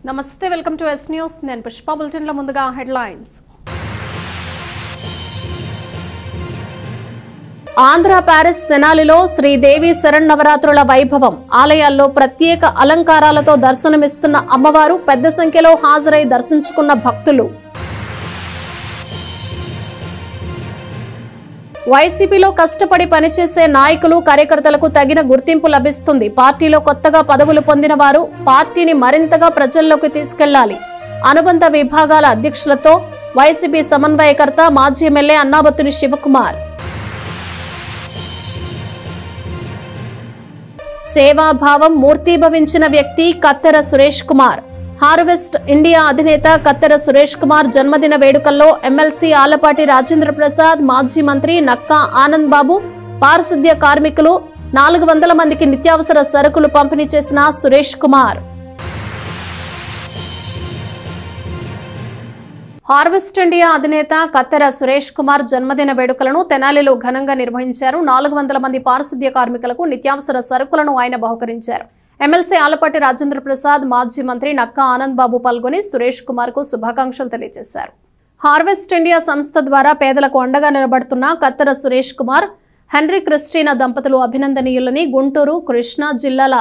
నమస్తే welcome to yes news నేను Pushpa bulletin లో ముందుగా హెడ్లైన్స్ ఆంధ్ర పారిస్ తెనాలిలో శ్రీదేవి శరన్నవరాత్రుల వైభవం ఆలయాల్లో ప్రత్యేక అలంకారాలతో దర్శనమిస్తున్న అమ్మవారు పెద్ద సంఖ్యలో హాజరై దర్శించుకున్న భక్తులు వైసీపీలో కష్టపడి పనిచేసే నాయకులు కార్యకర్తలకు తగిన గుర్తింపు లభిస్తుంది పార్టీలో కొత్తగా పదవులు పొందిన వారు పార్టీని మరింతగా ప్రజల్లోకి తీసుకెళ్లాలి అనుబంధ విభాగాల అధ్యక్షులతో వైసీపీ సమన్వయకర్త మాజీ ఎమ్మెల్యే అన్నాబత్తుని శివకుమార్ సేవాభావం మూర్తీభవించిన వ్యక్తి కత్తెర సురేష్ కుమార్ హార్వెస్ట్ ఇండియా అధినేత కత్తెర సురేష్ కుమార్ జన్మదిన వేడుకల్లో ఎమ్మెల్సీ ఆలపాటి రాజేంద్ర ప్రసాద్ మాజీ మంత్రి నక్కా ఆనంద్ బాబు పారిశుద్ధ్య కార్మికులు 400 మందికి నిత్యావసర సరుకులు పంపిణీ చేసిన సురేష్ కుమార్ హార్వెస్ట్ ఇండియా అధినేత కత్తెర సురేష్ కుమార్ జన్మదిన వేడుకలను తెనాలిలో ఘనంగా నిర్వహించారు 400 మంది పారిశుద్ధ్య కార్మికులకు నిత్యావసర సరుకులను ఆయన బహుకరించారు ఎమ్మెల్సీ ఆలపాటి రాజేంద్ర ప్రసాద్ మాజీ మంత్రి నక్కా ఆనంద్ బాబు పాల్గొని సురేష్ కుమార్ కు శుభాకాంక్షలు తెలియజేశారు హార్వెస్ట్ ఇండియా సంస్థ ద్వారా పేదలకు అండగా నిలబడుతున్న కత్తెర సురేష్ కుమార్ హెన్రీ క్రిస్టినా దంపతులు అభినందనీయులని గుంటూరు కృష్ణా జిల్లాల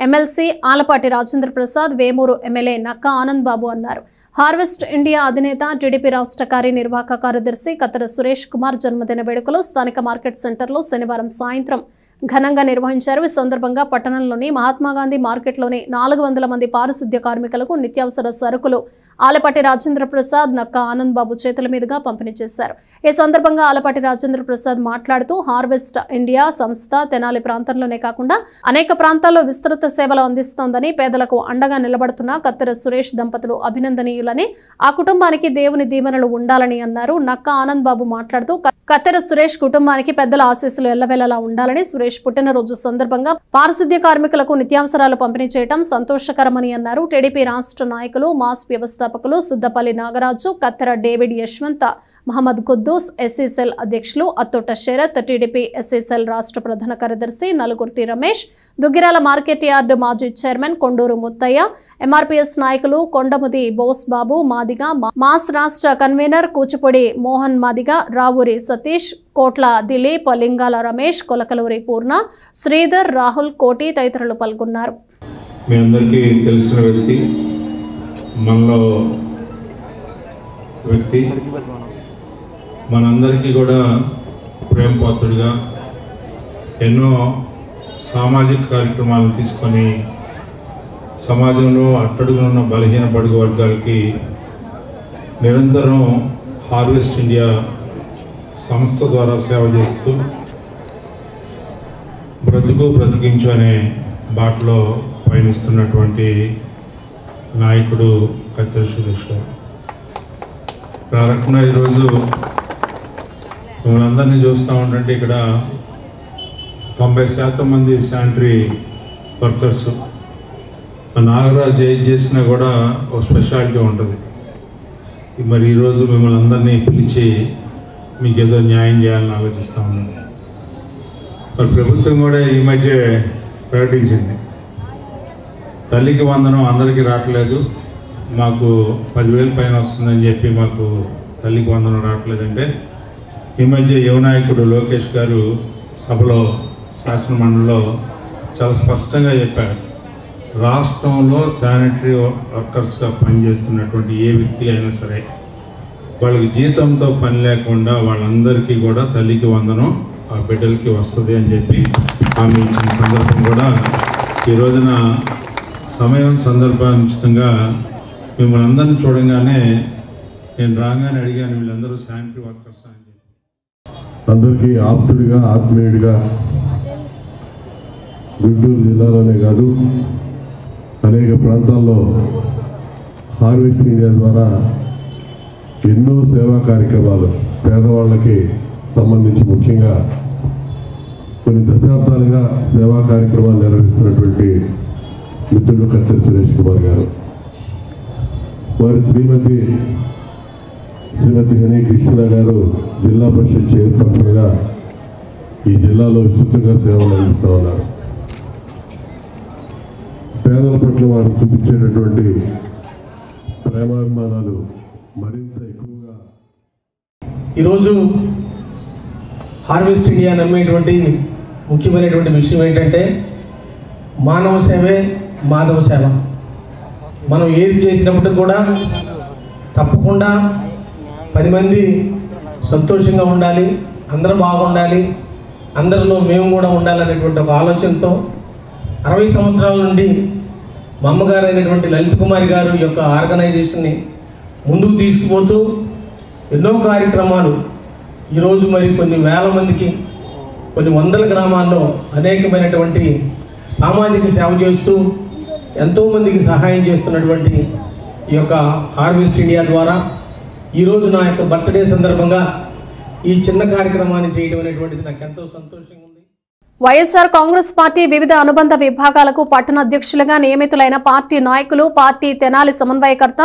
ఎమ్మెల్సీ ఆలపాటి రాజేంద్ర ప్రసాద్ వేమూరు ఎమ్మెల్యే నక్కా ఆనంద్ బాబు అన్నారు హార్వెస్ట్ ఇండియా అధినేత టీడీపీ రాష్ట్ర కార్యనిర్వాహక కార్యదర్శి కత్తెర సురేష్ కుమార్ జన్మదిన వేడుకలు స్థానిక మార్కెట్ సెంటర్లో శనివారం సాయంత్రం ఘనంగా నిర్వహించారు ఈ సందర్భంగా పట్టణంలోని మహాత్మాగాంధీ మార్కెట్లోని 400 మంది పారిశుద్ధ్య కార్మికులకు నిత్యావసర సరుకులు ఆలపాటి రాజేంద్ర ప్రసాద్ నక్కా ఆనంద్ బాబు చేతుల మీదుగా పంపిణీ చేశారు ఈ సందర్భంగా ఆలపాటి రాజేంద్ర ప్రసాద్ మాట్లాడుతూ హార్వెస్ట్ ఇండియా సంస్థ తెనాలి ప్రాంతంలోనే కాకుండా అనేక ప్రాంతాల్లో విస్తృత సేవలు అందిస్తోందని పేదలకు అండగా నిలబడుతున్న కత్తెర సురేష్ దంపతులు అభినందనీయులని ఆ కుటుంబానికి దేవుని దీవెనలు ఉండాలని అన్నారు నక్కా ఆనంద్ బాబు మాట్లాడుతూ కత్తెర సురేష్ కుటుంబానికి పెద్దల ఆశీస్సులు ఎల్లవేళలా ఉండాలని సురేష్ పుట్టినరోజు సందర్భంగా పారిశుద్ధ్య కార్మికులకు నిత్యావసరాలు పంపిణీ చేయడం సంతోషకరమని అన్నారు టీడీపీ రాష్ట్ర నాయకులు మాస్ వ్యవస్థాపకులు సుద్దపల్లి నాగరాజు కత్తెర డేవిడ్ యశ్వంత్ మహమ్మద్ కుద్దూస్ ఎస్సీసెల్ అధ్యక్షులు అత్తోట శరత్ టీడీపీ ఎస్సీసెల్ రాష్ట్ర ప్రధాన కార్యదర్శి నలుగుర్తి రమేష్ దుగ్గిరాల మార్కెట్ యార్డు మాజీ చైర్మన్ కొండూరు ముత్తయ్య ఎంఆర్పీఎస్ నాయకులు కొండముది బోస్ బాబు మాదిగా మాస్ రాష్ట్ర కన్వీనర్ కూచిపూడి మోహన్ మాదిగా రావూరి సతీష్ కోట్ల దిలీప్ లింగాల రమేష్ కొలకలూరి పూర్ణ శ్రీధర్ రాహుల్ కోటి తదితరులు పాల్గొన్నారు మీ అందరికీ తెలిసిన వ్యక్తి మనలో వ్యక్తి మనందరికీ కూడా ప్రేమపాత్రుడిగా ఎన్నో సామాజిక కార్యక్రమాలను తీసుకొని సమాజంలో అట్టడుగునున్న బలహీన బడుగు వర్గాలకి నిరంతరం హార్వెస్ట్ ఇండియా సంస్థ ద్వారా సేవ చేస్తూ బ్రతికించు అనే బాటలో పయనిస్తున్నటువంటి నాయకుడు కత్తెర సురేష్ గారు రకంగా ఈరోజు మిమ్మల్ని అందరినీ చూస్తూ ఉంటుంటే ఇక్కడ 90% మంది శానిటరీ వర్కర్స్ నాగరాజు ఏం చేసినా కూడా ఒక స్పెషాలిటీ ఉంటుంది మరి ఈరోజు మిమ్మల్ని అందరినీ పిలిచి మీకు ఏదో న్యాయం చేయాలని ఆలోచిస్తూ ఉన్నాను మరి ప్రభుత్వం కూడా ఈ మధ్య ప్రకటించింది తల్లికి వందనం అందరికీ రావట్లేదు మాకు 10,000 పైన వస్తుందని చెప్పి మాకు తల్లికి వందనం రావట్లేదంటే ఈ మధ్య యువనాయకుడు లోకేష్ గారు సభలో శాసనమండలిలో చాలా స్పష్టంగా చెప్పారు రాష్ట్రంలో శానిటరీ వర్కర్స్గా పనిచేస్తున్నటువంటి ఏ వ్యక్తి అయినా సరే వాళ్ళకి జీతంతో పని లేకుండా వాళ్ళందరికీ కూడా తల్లికి వందనం ఆ బిడ్డలకి వస్తుంది అని చెప్పి హామీ ఇచ్చిన సందర్భం కూడా ఈ రోజున సమయం సందర్భానుచితంగా మిమ్మల్ని అందరినీ చూడంగానే నేను రాగానే అడిగాను వీళ్ళందరూ శానిటరీ వర్కర్స్ అని చెప్పి అందరికీ ఆప్తుడిగా ఆత్మీయుడిగా గుంటూరు జిల్లాలోనే కాదు అనేక ప్రాంతాల్లో హార్వెస్ట్ ఇండియా ద్వారా ఎన్నో సేవా కార్యక్రమాలు పేదవాళ్ళకి సంబంధించి ముఖ్యంగా కొన్ని దశాబ్దాలుగా సేవా కార్యక్రమాలు నిర్వహిస్తున్నటువంటి మిత్రుడు కత్తెర సురేష్ కుమార్ గారు వారి శ్రీమతి హెనీ కృష్ణ గారు జిల్లా పరిషత్ చైర్పర్సన్గా ఈ జిల్లాలో విస్తృతంగా సేవలు అందిస్తూ ఉన్నారు పేదల పట్ల వారు చూపించేటటువంటి ప్రేమాభిమానాలు మరింత ఎక్కువగా. ఈరోజు హార్వెస్ట్ ఇండియా నమ్మేటువంటి ముఖ్యమైనటువంటి విషయం ఏంటంటే మానవ సేవే మాధవ సేవ. మనం ఏది చేసినప్పుడు కూడా తప్పకుండా 10 మంది సంతోషంగా ఉండాలి, అందరూ బాగుండాలి, అందరిలో మేము కూడా ఉండాలనేటువంటి ఒక ఆలోచనతో 60 సంవత్సరాల నుండి మా అమ్మగారు అయినటువంటి లలిత్ కుమారి గారు ఈ యొక్క ఆర్గనైజేషన్ని ముందుకు తీసుకుపోతూ ఎన్నో కార్యక్రమాలు ఈరోజు మరి కొన్ని వేల మందికి, కొన్ని వందల గ్రామాల్లో అనేకమైనటువంటి సామాజిక సేవ చేస్తూ ఎంతోమందికి సహాయం చేస్తున్నటువంటి ఈ యొక్క హార్వెస్ట్ ఇండియా ద్వారా ఈరోజు నా యొక్క బర్త్డే సందర్భంగా ఈ చిన్న కార్యక్రమాన్ని చేయడం అనేటువంటిది నాకు ఎంతో సంతోషంగా ఉంది. వైఎస్ఆర్ కాంగ్రెస్ పార్టీ వివిధ అనుబంధ విభాగాలకు పట్టణ అధ్యక్షులుగా నియమితులైన పార్టీ నాయకులు, పార్టీ తెనాలి సమన్వయకర్త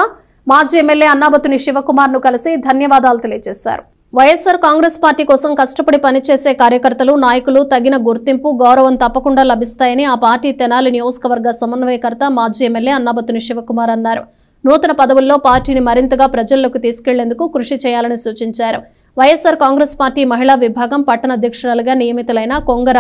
మాజీ ఎమ్మెల్యే అన్నాబత్తుని శివకుమార్ ను కలిసి ధన్యవాదాలు తెలియజేశారు. వైఎస్ఆర్ కాంగ్రెస్ పార్టీ కోసం కష్టపడి పనిచేసే కార్యకర్తలు, నాయకులు తగిన గుర్తింపు, గౌరవం తప్పకుండా లభిస్తాయని ఆ పార్టీ తెనాలి నియోజకవర్గ సమన్వయకర్త మాజీ ఎమ్మెల్యే అన్నాబత్తుని శివకుమార్ అన్నారు. నూతన పదవుల్లో పార్టీని మరింతగా ప్రజల్లోకి తీసుకెళ్లేందుకు కృషి చేయాలని సూచించారు. వైఎస్ఆర్ కాంగ్రెస్ పార్టీ మహిళా విభాగం పట్టణ అధ్యక్షురాలుగా నియమితులైన కొంగర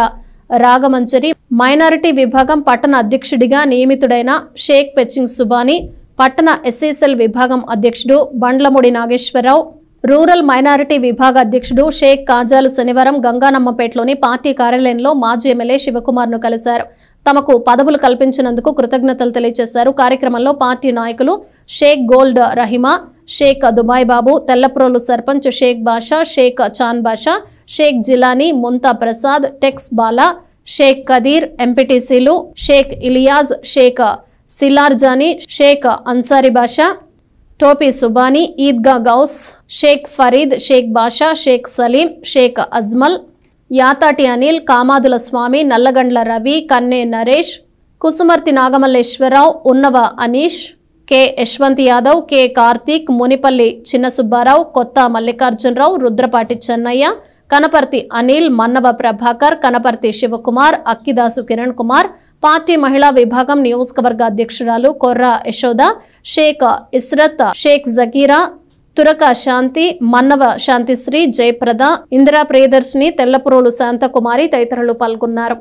రాగమంజరి, మైనారిటీ విభాగం పట్టణ అధ్యక్షుడిగా నియమితుడైన షేక్ పెచింగ్ సుబానీ, పట్టణ ఎస్సీసెల్ విభాగం అధ్యక్షుడు బండ్లమూడి నాగేశ్వరరావు, రూరల్ మైనారిటీ విభాగ అధ్యక్షుడు షేక్ కాజాలు శనివారం గంగానమ్మపేటలోని పార్టీ కార్యాలయంలో మాజీ ఎమ్మెల్యే శివకుమార్ ను కలిశారు. తమకు పదవులు కల్పించినందుకు కృతజ్ఞతలు తెలియజేశారు. కార్యక్రమంలో పార్టీ నాయకులు షేక్ గోల్డ్ రహిమా, షేక్ దుబాయ్ బాబు, తెల్లప్రోలు సర్పంచ్ షేక్ బాషా, షేక్ చాన్ బాషా, షేక్ జిలానీ, ముంతా ప్రసాద్, టెక్స్ బాలా, షేక్ కదీర్, ఎంపీటీసీలు షేక్ ఇలియాజ్, షేక్ సిలార్జానీ, షేక్ అన్సారీ బాషా, టోపీ సుబానీ, ఈద్గా గౌస్, షేక్ ఫరీద్, షేక్ బాషా, షేక్ సలీం, షేక్ అజ్మల్, యాతాటి అనిల్, కామాదుల స్వామి, నల్లగండ్ల రవి, కన్నే నరేష్, కుసుమర్తి నాగమల్లేశ్వరరావు, ఉన్నవ అనీష్, కె యశ్వంత్ యాదవ్, కె కార్తీక్, మునిపల్లి చిన్న సుబ్బారావు, కొత్త మల్లికార్జునరావు, రుద్రపాటి చెన్నయ్య, కనపర్తి అనిల్, మన్నవ ప్రభాకర్, కనపర్తి శివకుమార్, అక్కిదాసు కిరణ్ కుమార్, పార్టీ మహిళా విభాగం నియోజకవర్గ అధ్యక్షురాలు కొర్ర యశోద, షేక్ ఇస్రత్, షేక్ జకీరా, తురక శాంతి, మన్నవ శాంతిశ్రీ, జయప్రద, ఇందిరా ప్రియదర్శిని, తెల్లపురోలు శాంతకుమారి తదితరులు పాల్గొన్నారు.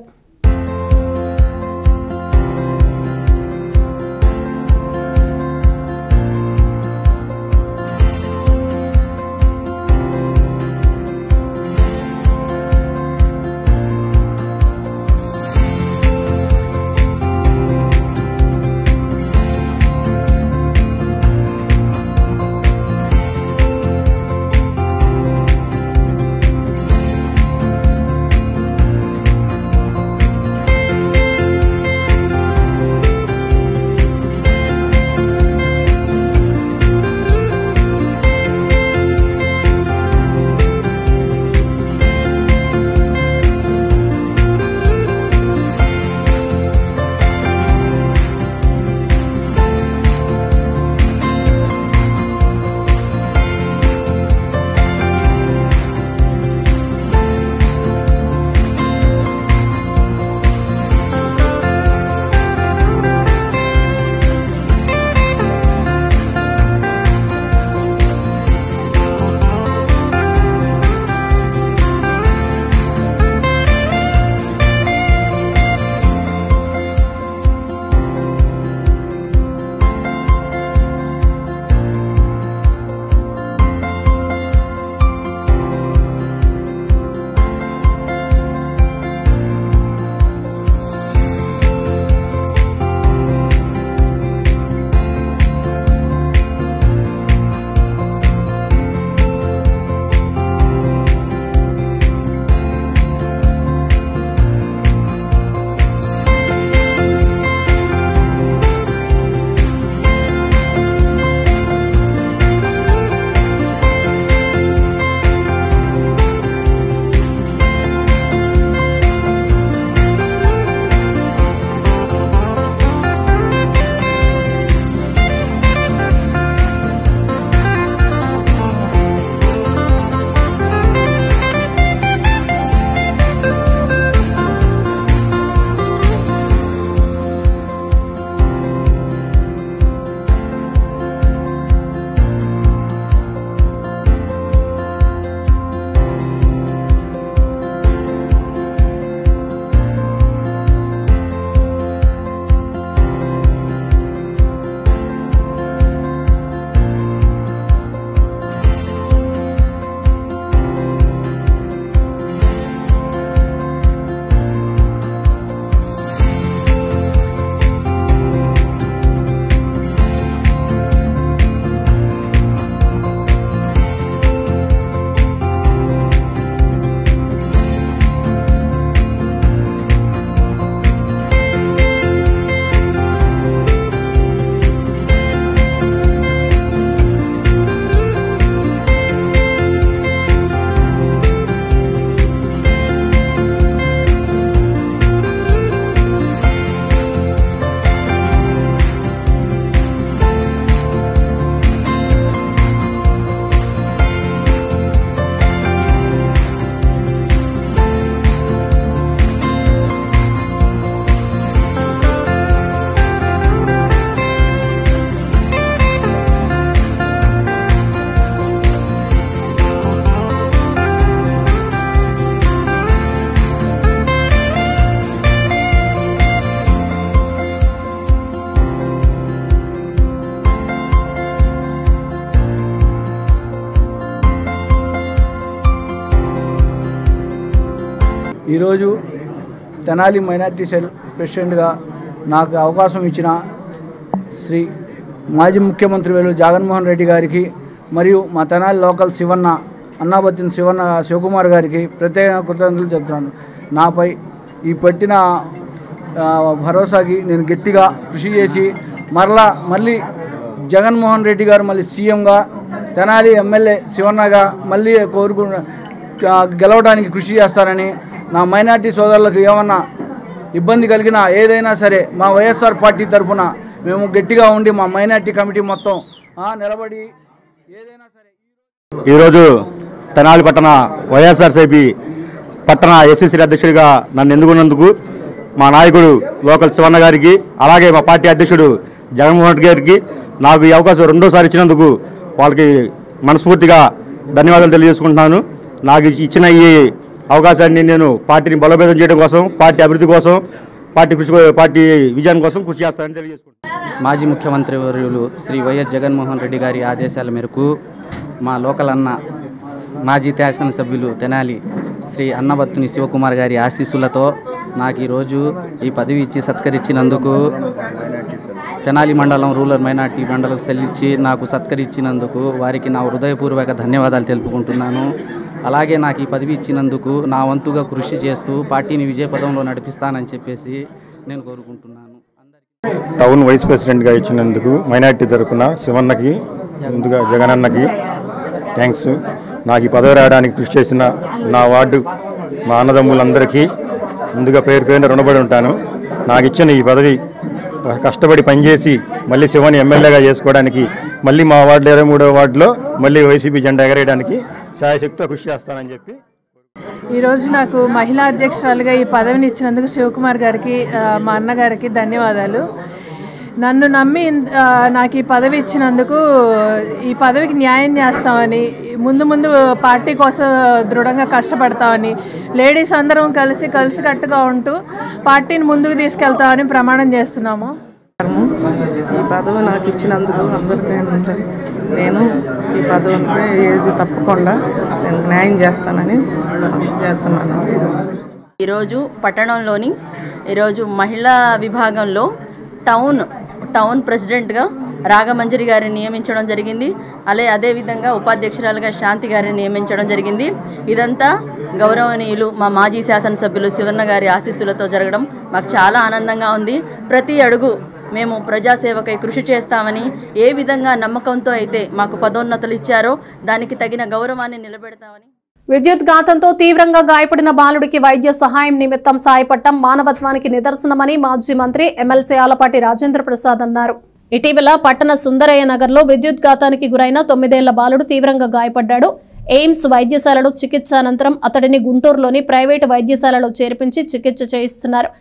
ఈరోజు తెనాలి మైనార్టీ సెల్ ప్రెసిడెంట్గా నాకు అవకాశం ఇచ్చిన శ్రీ మాజీ ముఖ్యమంత్రి వేలు జగన్మోహన్ రెడ్డి గారికి మరియు మా తెనాలి లోకల్ శివన్న అన్నాబత్తిన శివకుమార్ గారికి ప్రత్యేక కృతజ్ఞతలు చెప్తున్నాను. నాపై ఈ పెట్టిన భరోసాకి నేను గట్టిగా కృషి చేసి మళ్ళీ జగన్మోహన్ రెడ్డి గారు మళ్ళీ సీఎంగా తెనాలి ఎమ్మెల్యే శివన్నగా మళ్ళీ గెలవడానికి కృషి చేస్తారని, నా మైనార్టీ సోదరులకు ఏమన్నా ఇబ్బంది కలిగినా ఏదైనా సరే మా వైఎస్ఆర్ పార్టీ తరఫున మేము గట్టిగా ఉండి మా మైనార్టీ కమిటీ మొత్తం నిలబడి ఏదైనా సరే. ఈరోజు తెనాలి పట్టణ వైఎస్ఆర్సీపీ పట్టణ ఎస్సీసీ అధ్యక్షుడిగా నన్ను ఎన్నుకున్నందుకు మా నాయకుడు లోకల్ శివన్న గారికి, అలాగే మా పార్టీ అధ్యక్షుడు జగన్మోహన్ రెడ్డి గారికి నాకు ఈ అవకాశం రెండోసారి ఇచ్చినందుకు వాళ్ళకి మనస్ఫూర్తిగా ధన్యవాదాలు తెలియజేసుకుంటున్నాను. నాకు ఇచ్చిన ఈ అవకాశాన్ని నేను పార్టీని బలోపేతం చేయడం కోసం, పార్టీ అభివృద్ధి కోసం, పార్టీ విజయం కోసం కృషి చేస్తానని తెలియజేసుకుంటున్నాను. మాజీ ముఖ్యమంత్రి వర్యులు శ్రీ వైఎస్ జగన్మోహన్ రెడ్డి గారి ఆదేశాల మేరకు మా లోకల్ అన్న మాజీ శాసనసభ్యులు తెనాలి శ్రీ అన్నబత్తుని శివకుమార్ గారి ఆశీస్సులతో నాకు ఈరోజు ఈ పదవి ఇచ్చి సత్కరించినందుకు, తెనాలి మండలం రూరల్ మైనార్టీ మండలం సెల్ ఇచ్చి నాకు సత్కరించినందుకు వారికి నా హృదయపూర్వక ధన్యవాదాలు తెలుపుకుంటున్నాను. అలాగే నాకు ఈ పదవి ఇచ్చినందుకు నా వంతుగా కృషి చేస్తూ పార్టీని విజయపదంలో నడిపిస్తానని చెప్పేసి నేను కోరుకుంటున్నాను. టౌన్ వైస్ ప్రెసిడెంట్గా ఇచ్చినందుకు మైనార్టీ తరఫున శివన్నకి, ముందుగా జగనన్నకి థ్యాంక్స్. నాకు ఈ పదవి రావడానికి కృషి చేసిన నా వార్డు మా అన్నదమ్ములందరికీ ముందుగా పేరున రుణపడి ఉంటాను. నాకు ఇచ్చిన ఈ పదవి కష్టపడి పనిచేసి మళ్ళీ శివని ఎమ్మెల్యేగా చేసుకోవడానికి, మళ్ళీ మా వార్డు 23వ వార్డులో మళ్ళీ వైసీపీ జెండా ఎగరేయడానికి శాయశక్తితో కృషి చేస్తానని చెప్పి. ఈరోజు నాకు మహిళా అధ్యక్షురాలుగా ఈ పదవిని ఇచ్చినందుకు శివకుమార్ గారికి, మా అన్నగారికి ధన్యవాదాలు. నన్ను నమ్మి నాకు ఈ పదవి ఇచ్చినందుకు, ఈ పదవికి న్యాయం చేస్తామని, ముందు పార్టీ కోసం దృఢంగా కష్టపడతామని, లేడీస్ అందరం కలిసికట్టుగా ఉంటూ పార్టీని ముందుకు తీసుకెళ్తామని ప్రమాణం చేస్తున్నాము. ఈ పదవి నాకు ఇచ్చినందుకు అందరికీ నేను ఈ పదవిపై ఏది తప్పకుండా నేను న్యాయం చేస్తానని చేస్తున్నాను. ఈరోజు పట్టణంలోని మహిళా విభాగంలో టౌన్ ప్రెసిడెంట్గా రాగమంజరి గారిని నియమించడం జరిగింది. అదేవిధంగా ఉపాధ్యక్షురాలుగా శాంతి గారిని నియమించడం జరిగింది. ఇదంతా గౌరవనీయులు మా మాజీ శాసనసభ్యులు శివన్న గారి ఆశీస్సులతో జరగడం మాకు చాలా ఆనందంగా ఉంది. ప్రతి అడుగు మేము ప్రజాసేవకై కృషి చేస్తామని, ఏ విధంగా నమ్మకంతో అయితే మాకు పదోన్నతులు ఇచ్చారో దానికి తగిన గౌరవాన్ని నిలబెడతామని. విద్యుత్ ఘాతంతో తీవ్రంగా గాయపడిన బాలుడికి వైద్య సహాయం నిమిత్తం సాయపడటం మానవత్వానికి నిదర్శనమని మాజీ మంత్రి ఎమ్మెల్సీ ఆలపాటి రాజేంద్ర ప్రసాద్ అన్నారు. ఇటీవల పట్టణ సుందరయ్య నగర్లో విద్యుత్ ఘాతానికి గురైన 9 ఏళ్ల బాలుడు తీవ్రంగా గాయపడ్డాడు. ఎయిమ్స్ వైద్యశాలలో చికిత్స అనంతరం అతడిని గుంటూరులోని ప్రైవేటు వైద్యశాలలో చేర్పించి చికిత్స చేయిస్తున్నారు.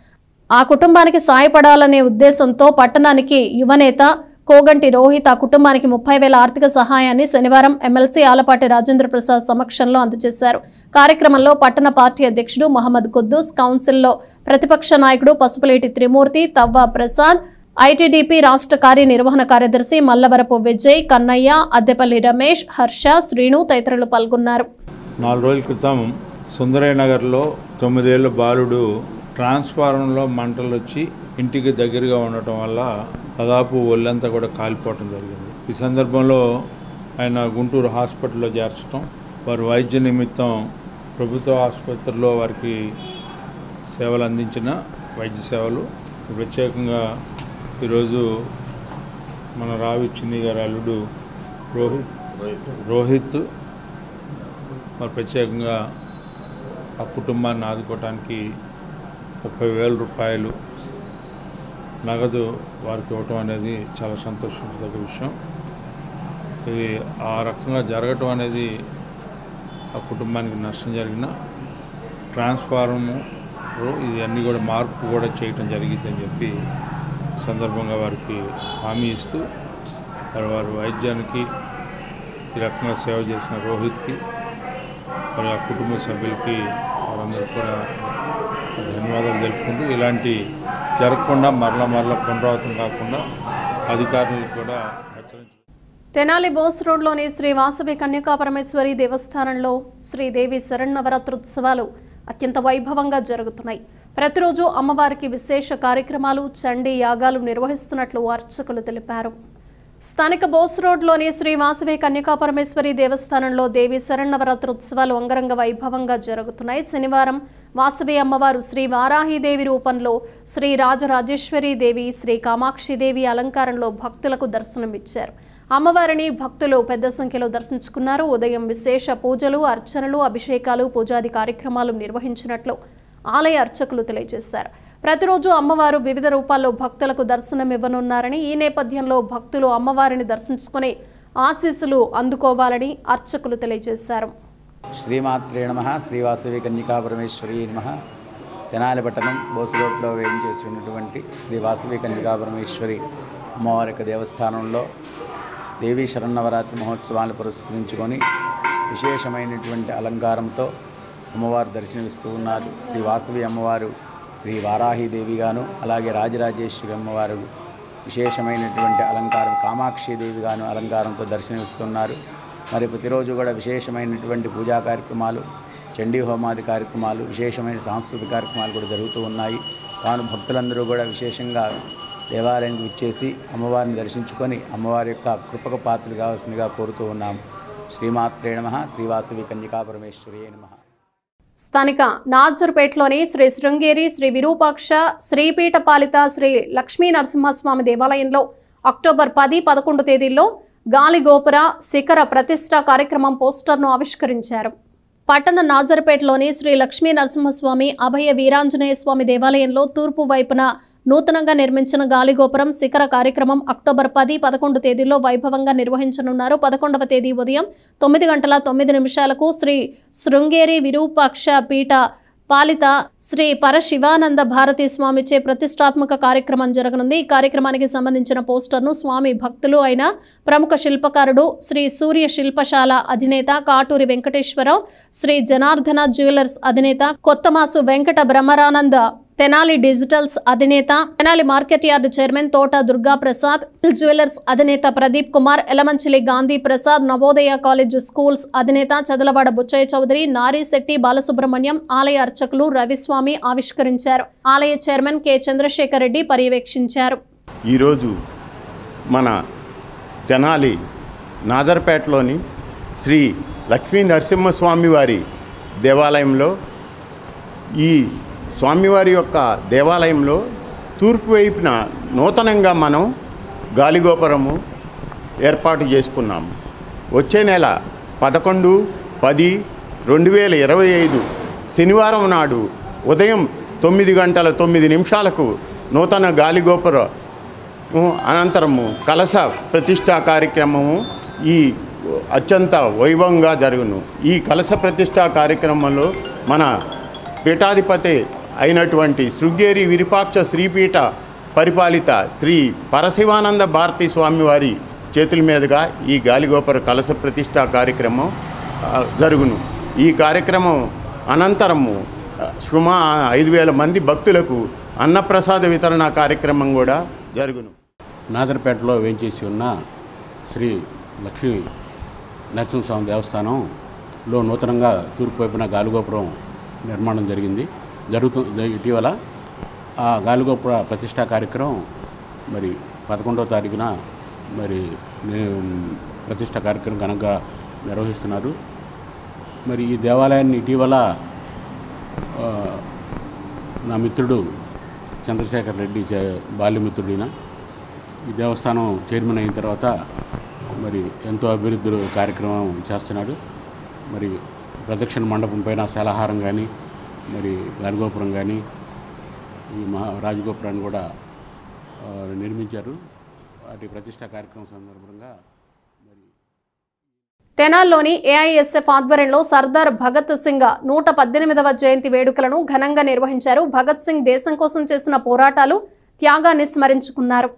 ఆ కుటుంబానికి సాయపడాలనే ఉద్దేశంతో పట్టణానికి యువనేత కోగంటి రోహిత్ ఆ కుటుంబానికి 30,000 ఆర్థిక సహాయాన్ని శనివారం ఎమ్మెల్సీ ఆలపాటి రాజేంద్ర ప్రసాద్ సమక్షంలో అందజేశారు. కార్యక్రమంలో పట్టణ పార్టీ అధ్యక్షుడు మహమ్మద్ కుద్దూస్, కౌన్సిల్లో ప్రతిపక్ష నాయకుడు పసుపులేటి త్రిమూర్తి, తవ్వ ప్రసాద్, ఐటీడీపీ రాష్ట్ర కార్యనిర్వహణ కార్యదర్శి మల్లవరపు విజయ్, కన్నయ్య, అద్దెపల్లి రమేష్, హర్ష, శ్రీను తదితరులు పాల్గొన్నారు. 4 రోజుల క్రితం సుందరయ్య నగర్లో 9 ఏళ్ల బాలుడు ట్రాన్స్ఫార్మర్లో మంటలు వచ్చి ఇంటికి దగ్గరగా ఉండటం వల్ల దాదాపు ఒళ్ళంతా కూడా కాలిపోవటం జరిగింది. ఈ సందర్భంలో ఆయన గుంటూరు హాస్పిటల్లో చేర్చడం, వారి వైద్య నిమిత్తం ప్రభుత్వ ఆసుపత్రిలో వారికి సేవలు అందించిన వైద్య సేవలు ప్రత్యేకంగా ఈరోజు మన రావి చిన్ని గారి అల్లుడు రోహిత్ మరి ప్రత్యేకంగా ఆ కుటుంబాన్ని ఆదుకోవటానికి 30,000 రూపాయలు నగదు వారికి ఇవ్వటం అనేది చాలా సంతోషించదగ్గ విషయం. ఇది ఆ రకంగా జరగటం అనేది ఆ కుటుంబానికి నష్టం జరిగిన ట్రాన్స్ఫార్మర్ ఇది అన్నీ కూడా మార్పు కూడా చేయటం జరిగిందని చెప్పి సందర్భంగా వారికి హామీ ఇస్తూ వారి వైద్యానికి ఈ రకంగా సేవ చేసిన రోహిత్కి మరి ఆ కుటుంబ సభ్యులకి వారందరూ కూడా ధన్యవాదాలు తెలుపుకుంటూ ఇలాంటి జరగకుండా మరల పునరావృతం కాకుండా అధికారులకు కూడా హెచ్చరించారు. తెనాలి బోస్ రోడ్లోని శ్రీ వాసవి కన్యకా పరమేశ్వరి దేవస్థానంలో శ్రీదేవి శరన్నవరాత్రోత్సవాలు అత్యంత వైభవంగా జరుగుతున్నాయి. ప్రతిరోజు అమ్మవారికి విశేష కార్యక్రమాలు, చండీ యాగాలు నిర్వహిస్తున్నట్లు అర్చకులు తెలిపారు. స్థానిక బోస్ రోడ్లోని శ్రీ వాసవి కన్యకాపరమేశ్వరి దేవస్థానంలో దేవి శరన్నవరాత్రోత్సవాలు అంగరంగ వైభవంగా జరుగుతున్నాయి. శనివారం వాసవి అమ్మవారు శ్రీ వారాహిదేవి రూపంలో, శ్రీ రాజరాజేశ్వరి దేవి, శ్రీ కామాక్షిదేవి అలంకారంలో భక్తులకు దర్శనమిచ్చారు. అమ్మవారిని భక్తులు పెద్ద సంఖ్యలో దర్శించుకున్నారు. ఉదయం విశేష పూజలు, అర్చనలు, అభిషేకాలు, పూజాది కార్యక్రమాలు నిర్వహించినట్లు ఆలయ అర్చకులు తెలియజేశారు. ప్రతిరోజు అమ్మవారు వివిధ రూపాల్లో భక్తులకు దర్శనమివ్వనున్నారని, ఈ నేపథ్యంలో భక్తులు అమ్మవారిని దర్శించుకుని ఆశీస్సులు అందుకోవాలని అర్చకులు తెలియజేశారు. శ్రీమాత్రే నమః. శ్రీవాసవి కన్యకాపరమేశ్వరి నమః. తెనాలి పట్టణం బోసు రోడ్లో వేయించేసినటువంటి శ్రీ వాసవి కన్యకాపరమేశ్వరి అమ్మవారి దేవస్థానంలో దేవీ శరన్నవరాత్రి మహోత్సవాలను పురస్కరించుకొని విశేషమైనటువంటి అలంకారంతో అమ్మవారు దర్శనమిస్తూ ఉన్నారు. శ్రీ వాసవి అమ్మవారు శ్రీ వారాహిదేవిగాను, అలాగే రాజరాజేశ్వరి అమ్మవారు విశేషమైనటువంటి అలంకారం, కామాక్షిదేవిగాను అలంకారంతో దర్శనమిస్తున్నారు. మరి ప్రతిరోజు కూడా విశేషమైనటువంటి పూజా కార్యక్రమాలు, చండీ హోమాది కార్యక్రమాలు, విశేషమైన సాంస్కృతిక కార్యక్రమాలు కూడా జరుగుతూ ఉన్నాయి. కాను భక్తులందరూ కూడా విశేషంగా దేవాలయానికి విచ్చేసి అమ్మవారిని దర్శించుకొని అమ్మవారి యొక్క కృపకు పాత్రలు కావాల్సిందిగా కోరుతూ ఉన్నాము. శ్రీమాత్రే నమః. శ్రీవాసవి కన్యకాపరమేశ్వరి నమః. స్థానిక నాజర్పేటలోని శ్రీ శృంగేరి శ్రీ విరూపాక్ష శ్రీపీఠ పాలిత శ్రీ లక్ష్మీ నరసింహస్వామి దేవాలయంలో అక్టోబర్ 10-11 తేదీల్లో గాలిగోపుర శిఖర ప్రతిష్ఠ కార్యక్రమం పోస్టర్ను ఆవిష్కరించారు. పట్టణ నాజర్పేటలోని శ్రీ లక్ష్మీ నరసింహస్వామి అభయ వీరాంజనేయ స్వామి దేవాలయంలో తూర్పు వైపున నూతనంగా నిర్మించిన గాలిగోపురం శిఖర కార్యక్రమం అక్టోబర్ 10-11 తేదీల్లో వైభవంగా నిర్వహించనున్నారు. 11వ తేదీ ఉదయం 9:09 శ్రీ శృంగేరి విరూపాక్ష పీఠ పాలిత శ్రీ పరశివానంద భారతీ స్వామిచే ప్రతిష్టాత్మక కార్యక్రమం జరగనుంది. ఈ కార్యక్రమానికి సంబంధించిన పోస్టర్ను స్వామి భక్తులు అయిన ప్రముఖ శిల్పకారుడు శ్రీ సూర్య శిల్పశాల అధినేత కాటూరి వెంకటేశ్వరరావు, శ్రీ జనార్దన జ్యువెలర్స్ అధినేత కొత్తమాసు వెంకట బ్రహ్మరానంద, తెనాలి డిజిటల్స్ అధినేత, తెనాలి మార్కెట్ యార్డు చైర్మన్ తోట దుర్గా ప్రసాద్, జ్యువెలర్స్ అధినేత ప్రదీప్ కుమార్, ఎలమంచిలి గాంధీ ప్రసాద్, నవోదయ కాలేజ్ స్కూల్స్ అధినేత చదలవాడ బుచ్చయ్య చౌదరి, నారీశెట్టి బాలసుబ్రహ్మణ్యం, ఆలయ అర్చకులు రవిస్వామి ఆవిష్కరించారు. ఆలయ చైర్మన్ కె చంద్రశేఖర్ రెడ్డి పర్యవేక్షించారు. ఈరోజు మన తెనాలి నాజర్పేటలోని శ్రీ లక్ష్మీ నరసింహస్వామి వారి దేవాలయంలో ఈ స్వామివారి యొక్క దేవాలయంలో తూర్పు వైపున నూతనంగా మనం గాలిగోపురము ఏర్పాటు చేసుకున్నాము. వచ్చే నెల 11-10-2025 శనివారం నాడు ఉదయం 9:09 నూతన గాలిగోపుర అనంతరము కలశ ప్రతిష్ఠా కార్యక్రమము ఈ అత్యంత వైభవంగా జరుగును. ఈ కలశ ప్రతిష్ఠా కార్యక్రమంలో మన పీఠాధిపతి అయినటువంటి శృంగేరి విరూపాక్ష శ్రీపీఠ పరిపాలిత శ్రీ పరశివానంద భారతీ స్వామివారి చేతుల మీదుగా ఈ గాలిగోపుర కలశ ప్రతిష్ఠా కార్యక్రమం జరుగును. ఈ కార్యక్రమం అనంతరము సుమారు 5,000 మంది భక్తులకు అన్నప్రసాద వితరణ కార్యక్రమం కూడా జరుగును. నాదర్పేటలో వేంచేసి ఉన్న శ్రీ లక్ష్మీ నరసింహస్వామి దేవస్థానంలో నూతనంగా తూర్పు వైపున గాలిగోపురం నిర్మాణం జరుగుతుంది. ఇటీవల ఆ గాలిగోపుర ప్రతిష్టా కార్యక్రమం మరి 11వ తారీఖున మరి ప్రతిష్ట కార్యక్రమం ఘనంగా నిర్వహిస్తున్నారు. మరి ఈ దేవాలయాన్ని ఇటీవల నా మిత్రుడు చంద్రశేఖర్ రెడ్డి బాల్యమిత్రుడిన ఈ దేవస్థానం చైర్మన్ అయిన తర్వాత మరి ఎంతో అభివృద్ధి కార్యక్రమం చేస్తున్నాడు. మరి ప్రదక్షిణ మండపం పైన శలహారం కానీ, మరి గాలిగోపురం కానీ, ఈ రాజగోపురాన్ని కూడా నిర్మించారు. వాటి ప్రతిష్ట కార్యక్రమం సందర్భంగా తెనాల్లోని ఏఐఎస్ఎఫ్ ఆధ్వర్యంలో సర్దార్ భగత్ సింగ్ 118వ జయంతి వేడుకలను ఘనంగా నిర్వహించారు. భగత్ సింగ్ దేశం కోసం చేసిన పోరాటాలు, త్యాగాన్ని స్మరించుకున్నారు.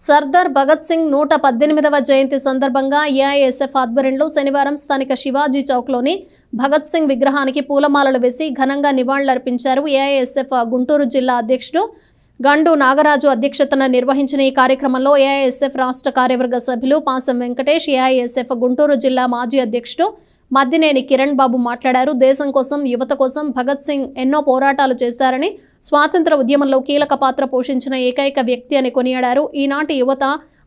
సర్దార్ భగత్ సింగ్ 118వ జయంతి సందర్భంగా ఏఐఎస్ఎఫ్ ఆధ్వర్యంలో శనివారం స్థానిక శివాజీ చౌక్లోని భగత్ సింగ్ విగ్రహానికి పూలమాలలు వేసి ఘనంగా నివాళులర్పించారు. ఏఐఎస్ఎఫ్ గుంటూరు జిల్లా అధ్యక్షుడు గండు నాగరాజు అధ్యక్షతన నిర్వహించిన ఈ కార్యక్రమంలో ఏఐఎస్ఎఫ్ రాష్ట్ర కార్యవర్గ సభ్యులు పాసం వెంకటేష్, ఏఐఎస్ఎఫ్ గుంటూరు జిల్లా మాజీ అధ్యక్షుడు మద్దినేని కిరణ్ బాబు మాట్లాడారు. దేశం కోసం, యువత కోసం భగత్ సింగ్ ఎన్నో పోరాటాలు చేశారని, స్వాతంత్ర ఉద్యమంలో కీలక పాత్ర పోషించిన ఏకైక వ్యక్తి అని కొనియాడారు. ఈనాటి యువత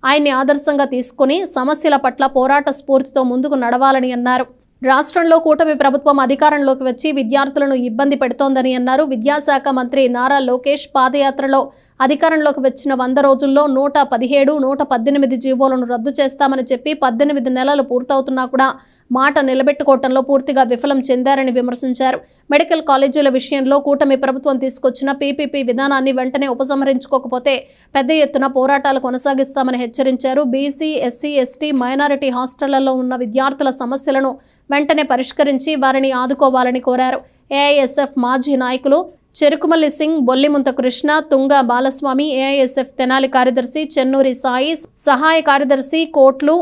ఆయన్ని ఆదర్శంగా తీసుకుని సమస్యల పట్ల పోరాట స్ఫూర్తితో ముందుకు నడవాలని అన్నారు. రాష్ట్రంలో కూటమి ప్రభుత్వం అధికారంలోకి వచ్చి విద్యార్థులను ఇబ్బంది పెడుతోందని అన్నారు. విద్యాశాఖ మంత్రి నారా లోకేష్ పాదయాత్రలో అధికారంలోకి వచ్చిన 100 రోజుల్లో 117, 118 జీవోలను రద్దు చేస్తామని చెప్పి 18 నెలలు పూర్తవుతున్నా కూడా మాట నిలబెట్టుకోవటంలో పూర్తిగా విఫలం చెందారని విమర్శించారు. మెడికల్ కాలేజీల విషయంలో కూటమి ప్రభుత్వం తీసుకొచ్చిన పీపీపీ విధానాన్ని వెంటనే ఉపసంహరించుకోకపోతే పెద్ద ఎత్తున పోరాటాలు కొనసాగిస్తామని హెచ్చరించారు. బీసీ, ఎస్సీ, ఎస్టీ, మైనారిటీ హాస్టళ్లలో ఉన్న విద్యార్థుల సమస్యలను వెంటనే పరిష్కరించి వారిని ఆదుకోవాలని కోరారు. ఏఐఎస్ఎఫ్ మాజీ నాయకులు చెరుకుమల్లి సింగ్, బొల్లిముంత కృష్ణ, తుంగ బాలస్వామి, ఏఐఎస్ఎఫ్ తెనాలి కార్యదర్శి చెన్నూరి సాయి, సహాయ కార్యదర్శి కోట్లు,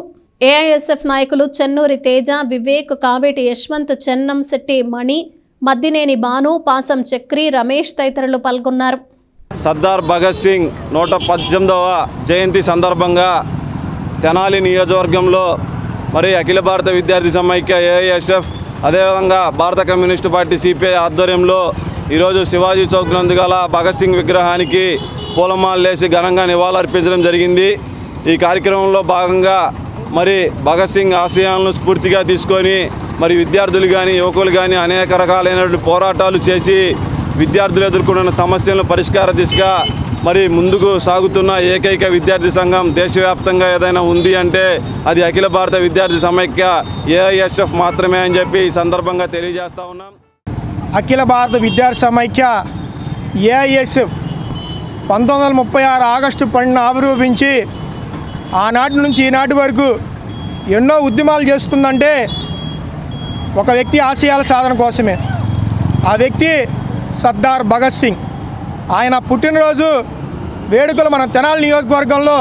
ఏఐఎస్ఎఫ్ నాయకులు చెన్నూరి తేజ, వివేక్, కావేటి యశ్వంత్, చెన్నం శెట్టి మణి, మద్దినేని భాను, పాసం చక్రి, రమేష్ తదితరులు పాల్గొన్నారు. సర్దార్ భగత్ సింగ్ 118వ జయంతి సందర్భంగా తెనాలి నియోజకవర్గంలో మరి అఖిల భారత విద్యార్థి సమైక్య ఏఐఎస్ఎఫ్, అదేవిధంగా భారత కమ్యూనిస్టు పార్టీ సిపిఐ ఆధ్వర్యంలో ఈరోజు శివాజీ చౌక్ నందు గల భగత్ సింగ్ విగ్రహానికి పూలమాలలేసి ఘనంగా నివాళులర్పించడం జరిగింది. ఈ కార్యక్రమంలో భాగంగా మరి భగత్ సింగ్ ఆశయాలను స్ఫూర్తిగా తీసుకొని మరి విద్యార్థులు కానీ యువకులు కానీ అనేక రకాలైనటువంటి పోరాటాలు చేసి విద్యార్థులు ఎదుర్కొన్న సమస్యలను పరిష్కార దిశగా మరి ముందుకు సాగుతున్న ఏకైక విద్యార్థి సంఘం దేశవ్యాప్తంగా ఏదైనా ఉంది అంటే అది అఖిల భారత విద్యార్థి సమైక్య ఏఐఎస్ఎఫ్ మాత్రమే అని చెప్పి ఈ సందర్భంగా తెలియజేస్తా ఉన్నాం. అఖిల భారత విద్యార్థి సమైక్య ఏఐఎస్ఎఫ్ 1936 ఆగస్టు 10న ఆవిర్భవించి ఆనాటి నుంచి ఈనాటి వరకు ఎన్నో ఉద్యమాలు చేస్తుందంటే ఒక వ్యక్తి ఆశయాల సాధన కోసమే. ఆ వ్యక్తి సర్దార్ భగత్ సింగ్. ఆయన పుట్టినరోజు వేడుకలు మన తెనాలి నియోజకవర్గంలో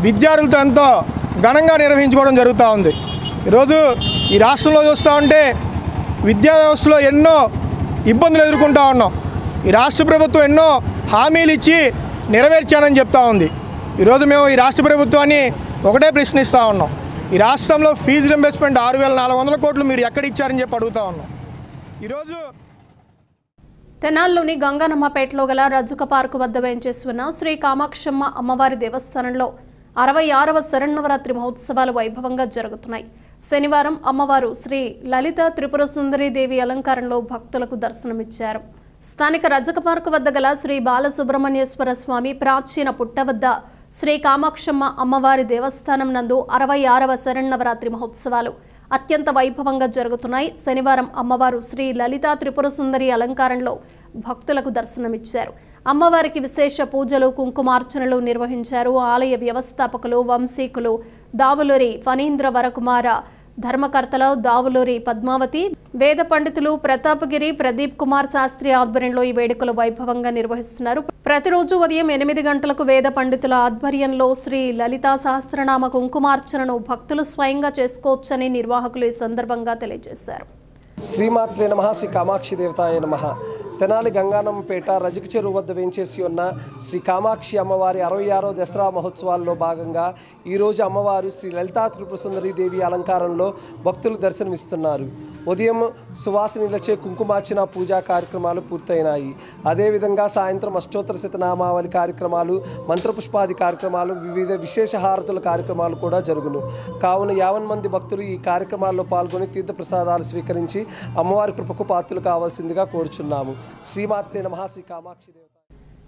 విద్యార్థులతో ఎంతో ఘనంగా నిర్వహించుకోవడం జరుగుతూ ఉంది. ఈరోజు ఈ రాష్ట్రంలో చూస్తూ ఉంటే విద్యా వ్యవస్థలో ఎన్నో ఇబ్బందులు ఎదుర్కొంటూ ఉన్నాం. ఈ రాష్ట్ర ప్రభుత్వం ఎన్నో హామీలు ఇచ్చి నెరవేర్చానని చెప్తా ఉంది. ఈరోజు మేము ఈ రాష్ట్ర ప్రభుత్వాన్ని ఒకటే ప్రశ్నిస్తూ ఉన్నాం. ఈ రాష్ట్రంలో ఫీజు రింబర్స్మెంట్ 6,400 కోట్లు మీరు ఎక్కడ ఇచ్చారని చెప్పి అడుగుతూ ఉన్నాం. ఈరోజు తెనాల్లోని గంగానమ్మపేటలో గల రజ్జుక పార్కు వద్ద వేంచేసి ఉన్న శ్రీ కామాక్షమ్మ అమ్మవారి దేవస్థానంలో 66వ శరన్నవరాత్రి మహోత్సవాలు వైభవంగా జరుగుతున్నాయి. శనివారం అమ్మవారు శ్రీ లలిత త్రిపుర సుందరీ దేవి అలంకారంలో భక్తులకు దర్శనమిచ్చారు. స్థానిక రజ్జక పార్కు వద్ద గల శ్రీ బాలసుబ్రహ్మణ్యేశ్వర స్వామి ప్రాచీన పుట్ట వద్ద శ్రీ కామాక్షమ్మ అమ్మవారి దేవస్థానం నందు 66వ శరన్నవరాత్రి మహోత్సవాలు అత్యంత వైభవంగా జరుగుతున్నాయి. శనివారం అమ్మవారు శ్రీ లలితా త్రిపుర సుందరి అలంకారంలో భక్తులకు దర్శనమిచ్చారు. అమ్మవారికి విశేష పూజలు, కుంకుమార్చనలు నిర్వహించారు. ఆలయ వ్యవస్థాపకులు, వంశీకులు దావులూరి ఫణీంద్ర వరకుమార, ధర్మకర్తలు దావులూరి పద్మావతి, వేద పండితులు ప్రతాపగిరి ప్రదీప్ కుమార్ శాస్త్రి ఆధ్వర్యంలో ఈ వేడుకలు వైభవంగా నిర్వహిస్తున్నారు. ప్రతిరోజు ఉదయం 8 గంటలకు వేద పండితుల ఆధ్వర్యంలో శ్రీ లలితా సహస్రనామ కుంకుమార్చనను భక్తులు స్వయంగా చేసుకోవచ్చని నిర్వాహకులు ఈ సందర్భంగా తెలియజేశారు. శ్రీమాత్రే నమః, శ్రీ కామాక్షి దేవతాయ నమః. తెనాలి గంగానమ్మపేట రజక చెరువు వద్ద వేంచేసి ఉన్న శ్రీ కామాక్షి అమ్మవారి 66వ దసరా మహోత్సవాల్లో భాగంగా ఈరోజు అమ్మవారు శ్రీ లలితా త్రిపుర సుందరీ దేవి అలంకారంలో భక్తులు దర్శనమిస్తున్నారు. ఉదయం సువాసినిలచే కుంకుమార్చన పూజా కార్యక్రమాలు పూర్తయినాయి. అదేవిధంగా సాయంత్రం అష్టోత్తర శతనామావళి కార్యక్రమాలు, మంత్రపుష్పాది కార్యక్రమాలు, వివిధ విశేష హారతుల కార్యక్రమాలు కూడా జరుగును. కావున 50 మంది భక్తులు ఈ కార్యక్రమాల్లో పాల్గొని తీర్థప్రసాదాలు స్వీకరించి అమ్మవారి కృపకు పాత్రలు కావాల్సిందిగా కోరుచున్నాము. శ్రీమాత్రే నమః, శ్రీ కామాక్షి దేవత.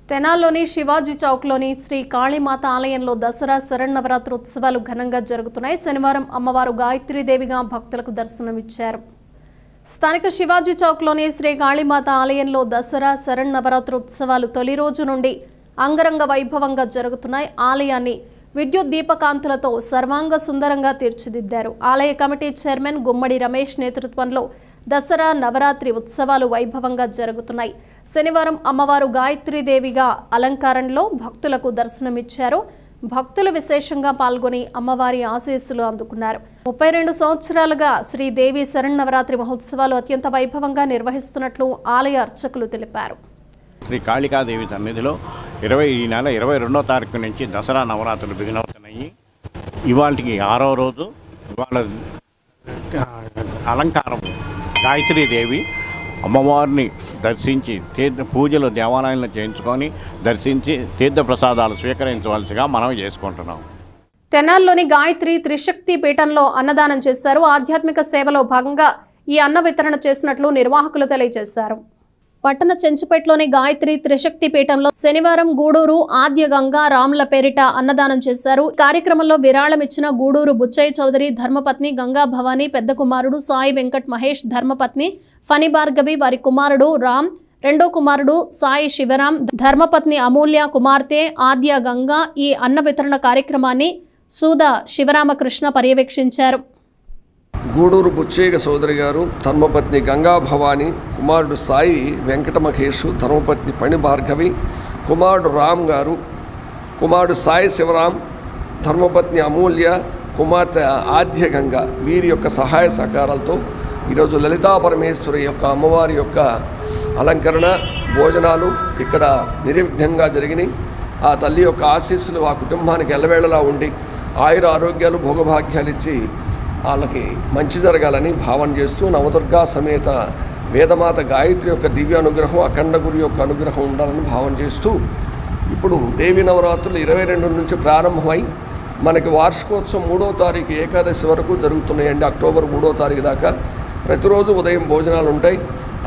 తెనాల్లోని శివాజీ చౌక్లోని శ్రీ కాళీమాత ఆలయంలో దసరా శరన్నవరాత్రి ఉత్సవాలు ఘనంగా జరుగుతున్నాయి. శనివారం అమ్మవారు గాయత్రీదేవిగా భక్తులకు దర్శనమిచ్చారు. స్థానిక శివాజీ చౌక్లోని శ్రీ కాళీమాత ఆలయంలో దసరా శరన్నవరాత్రి ఉత్సవాలు తొలి రోజు నుండి అంగరంగ వైభవంగా జరుగుతున్నాయి. ఆలయాన్ని విద్యుత్ దీపకాంతులతో సర్వాంగ సుందరంగా తీర్చిదిద్దారు. ఆలయ కమిటీ చైర్మన్ గుమ్మడి రమేష్ నేతృత్వంలో దసరా నవరాత్రి ఉత్సవాలు వైభవంగా జరుగుతున్నాయి. శనివారం అమ్మవారు గాయత్రీదేవిగా అలంకారంలో భక్తులకు దర్శనమిచ్చారు. భక్తులు విశేషంగా పాల్గొని అమ్మవారి ఆశీస్సులు అందుకున్నారు. 32 సంవత్సరాలుగా శ్రీదేవి శరన్నవరాత్రి మహోత్సవాలు అత్యంత వైభవంగా నిర్వహిస్తున్నట్లు ఆలయ అర్చకులు తెలిపారు. శ్రీ కాళికాదేవి సన్నిధిలో ఈ నెల 22వ తారీఖు నుంచి దసరా నవరాత్రులు బిగినవుతున్నాయి. ఇవాళకి 6వ రోజు. ఇవాళ అలంకారం గాయత్రీదేవి అమ్మవారిని దర్శించి పూజలు దేవాలయంలో చేయించుకొని దర్శించి తీర్థప్రసాదాలు స్వీకరించవలసిగా మనం చేసుకుంటున్నాం. తెనాలిలోని గాయత్రి త్రిశక్తి పీఠంలో అన్నదానం చేశారు. ఆధ్యాత్మిక సేవలో భాగంగా ఈ అన్న వితరణ చేసినట్లు నిర్వాహకులు తెలియజేశారు. పట్టణ చెంచుపేటలోని గాయత్రి త్రిశక్తి పీఠంలో శనివారం గూడూరు ఆద్య గంగా రాముల పేరిట అన్నదానం చేశారు. కార్యక్రమంలో విరాళం ఇచ్చిన గూడూరు బుచ్చయ్య చౌదరి ధర్మపత్ని గంగా భవానీ పెద్ద కుమారుడు సాయి వెంకట్ మహేష్ ధర్మపత్ని ఫణి భార్గవి వారి కుమారుడు రామ్ రెండో కుమారుడు సాయి శివరాం ధర్మపత్ని అమూల్య కుమార్తె ఆద్య గంగా ఈ అన్న వితరణ కార్యక్రమాన్ని సూద శివరామకృష్ణ పర్యవేక్షించారు. గూడూరు బుచ్చయ్య సోదరి గారు ధర్మపత్ని గంగా భవాని కుమారుడు సాయి వెంకట మహేష్ ధర్మపత్ని ఫణి భార్గవి కుమారుడు రామ్ గారు కుమారుడు సాయి శివరాం ధర్మపత్ని అమూల్య కుమార్తె ఆద్య గంగా వీరి యొక్క సహాయ సహకారాలతో ఈరోజు లలితా పరమేశ్వరి యొక్క అమ్మవారి యొక్క అలంకరణ భోజనాలు ఇక్కడ నిర్విఘ్నంగా జరిగినాయి. ఆ తల్లి యొక్క ఆశీస్సులు ఆ కుటుంబానికి ఎల్లవేళలా ఉండి ఆయుర ఆరోగ్యాలు భోగభాగ్యాలు ఇచ్చి వాళ్ళకి మంచి జరగాలని భావన చేస్తూ నవదుర్గా సమేత వేదమాత గాయత్రి యొక్క దివ్య అనుగ్రహం అఖండ గురు యొక్క అనుగ్రహం ఉండాలని భావన చేస్తూ ఇప్పుడు దేవి నవరాత్రులు 22 నుంచి ప్రారంభమై మనకి వార్షికోత్సవం 3వ తారీఖు ఏకాదశి వరకు జరుగుతున్నాయండి. అక్టోబర్ 3వ తారీఖు దాకా ప్రతిరోజు ఉదయం భోజనాలు ఉంటాయి.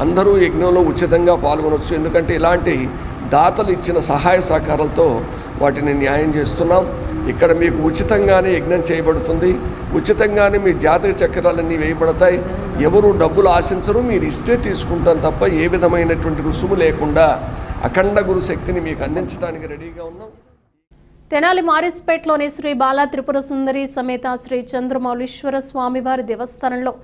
అందరూ యజ్ఞంలో ఉచితంగా పాల్గొనవచ్చు. ఎందుకంటే ఇలాంటి దాతలు ఇచ్చిన సహాయ సహకారాలతో వాటిని న్యాయం చేస్తున్నాం. ఇక్కడ మీకు ఉచితంగానే యజ్ఞం చేయబడుతుంది. ఉచితంగానే మీ జాతక చక్రాలన్నీ వేయబడతాయి. ఎవరు డబ్బులు ఆశించరు, మీరు ఇస్తే తీసుకుంటాం తప్ప ఏ విధమైనటువంటి రుసుము లేకుండా అఖండ గురు శక్తిని మీకు అందించడానికి రెడీగా ఉన్నాం. తెనాలి మారిస్పేటలోని శ్రీ బాలా త్రిపుర సుందరి సమేత శ్రీ చంద్రమౌళీశ్వర స్వామివారి దేవస్థానంలో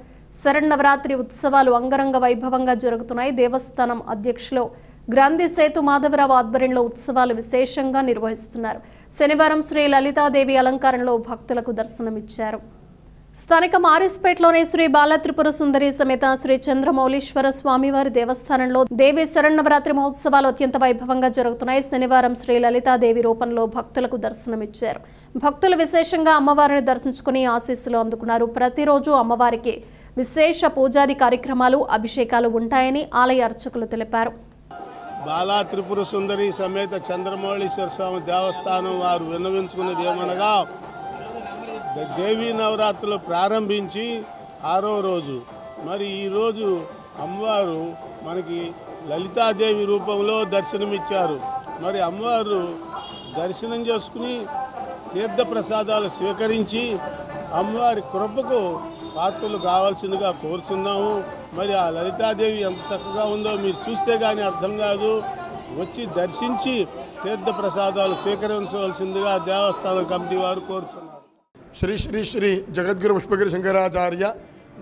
శరన్నవరాత్రి ఉత్సవాలు అంగరంగ వైభవంగా జరుగుతున్నాయి. దేవస్థానం అధ్యక్షులు గ్రంథి సేతు మాధవరావు ఆధ్వర్యంలో ఉత్సవాలు విశేషంగా నిర్వహిస్తున్నారు. శనివారం శ్రీ లలితాదేవి అలంకారంలో భక్తులకు దర్శనమిచ్చారు. స్థానిక మారిస్పేటలోని శ్రీ బాలా త్రిపుర సుందరి సమేత శ్రీ చంద్రమౌళీశ్వర స్వామివారి దేవస్థానంలో దేవి శరన్నవరాత్రి మహోత్సవాలు అత్యంత వైభవంగా జరుగుతున్నాయి. శనివారం శ్రీ లలితాదేవి రూపంలో భక్తులకు దర్శనమిచ్చారు. భక్తులు విశేషంగా అమ్మవారిని దర్శించుకుని ఆశీస్సులు అందుకున్నారు. ప్రతిరోజు అమ్మవారికి విశేష పూజాది కార్యక్రమాలు అభిషేకాలు ఉంటాయని ఆలయ అర్చకులు తెలిపారు. బాలా త్రిపుర సుందరి సమేత చంద్రమౌళీశ్వర స్వామి దేవస్థానం వారు విన్నవించుకున్నది ఏమనగా దేవీ నవరాత్రులు ప్రారంభించి 6వ రోజు మరి ఈరోజు అమ్మవారు మనకి లలితాదేవి రూపంలో దర్శనమిచ్చారు. మరి అమ్మవారు దర్శనం చేసుకుని తీర్థప్రసాదాలు స్వీకరించి అమ్మవారి కృపకు పాత్రలు కావాల్సిందిగా కోరుతున్నాము. మరి ఆ లలితాదేవి ఎంత చక్కగా ఉందో మీరు చూస్తే కానీ అర్థం కాదు. వచ్చి దర్శించి తీర్థప్రసాదాలు స్వీకరించవలసిందిగా దేవస్థానం కమిటీ వారు కోరుతున్నారు. శ్రీ శ్రీ శ్రీ జగద్గురు పుష్పగిరి శంకరాచార్య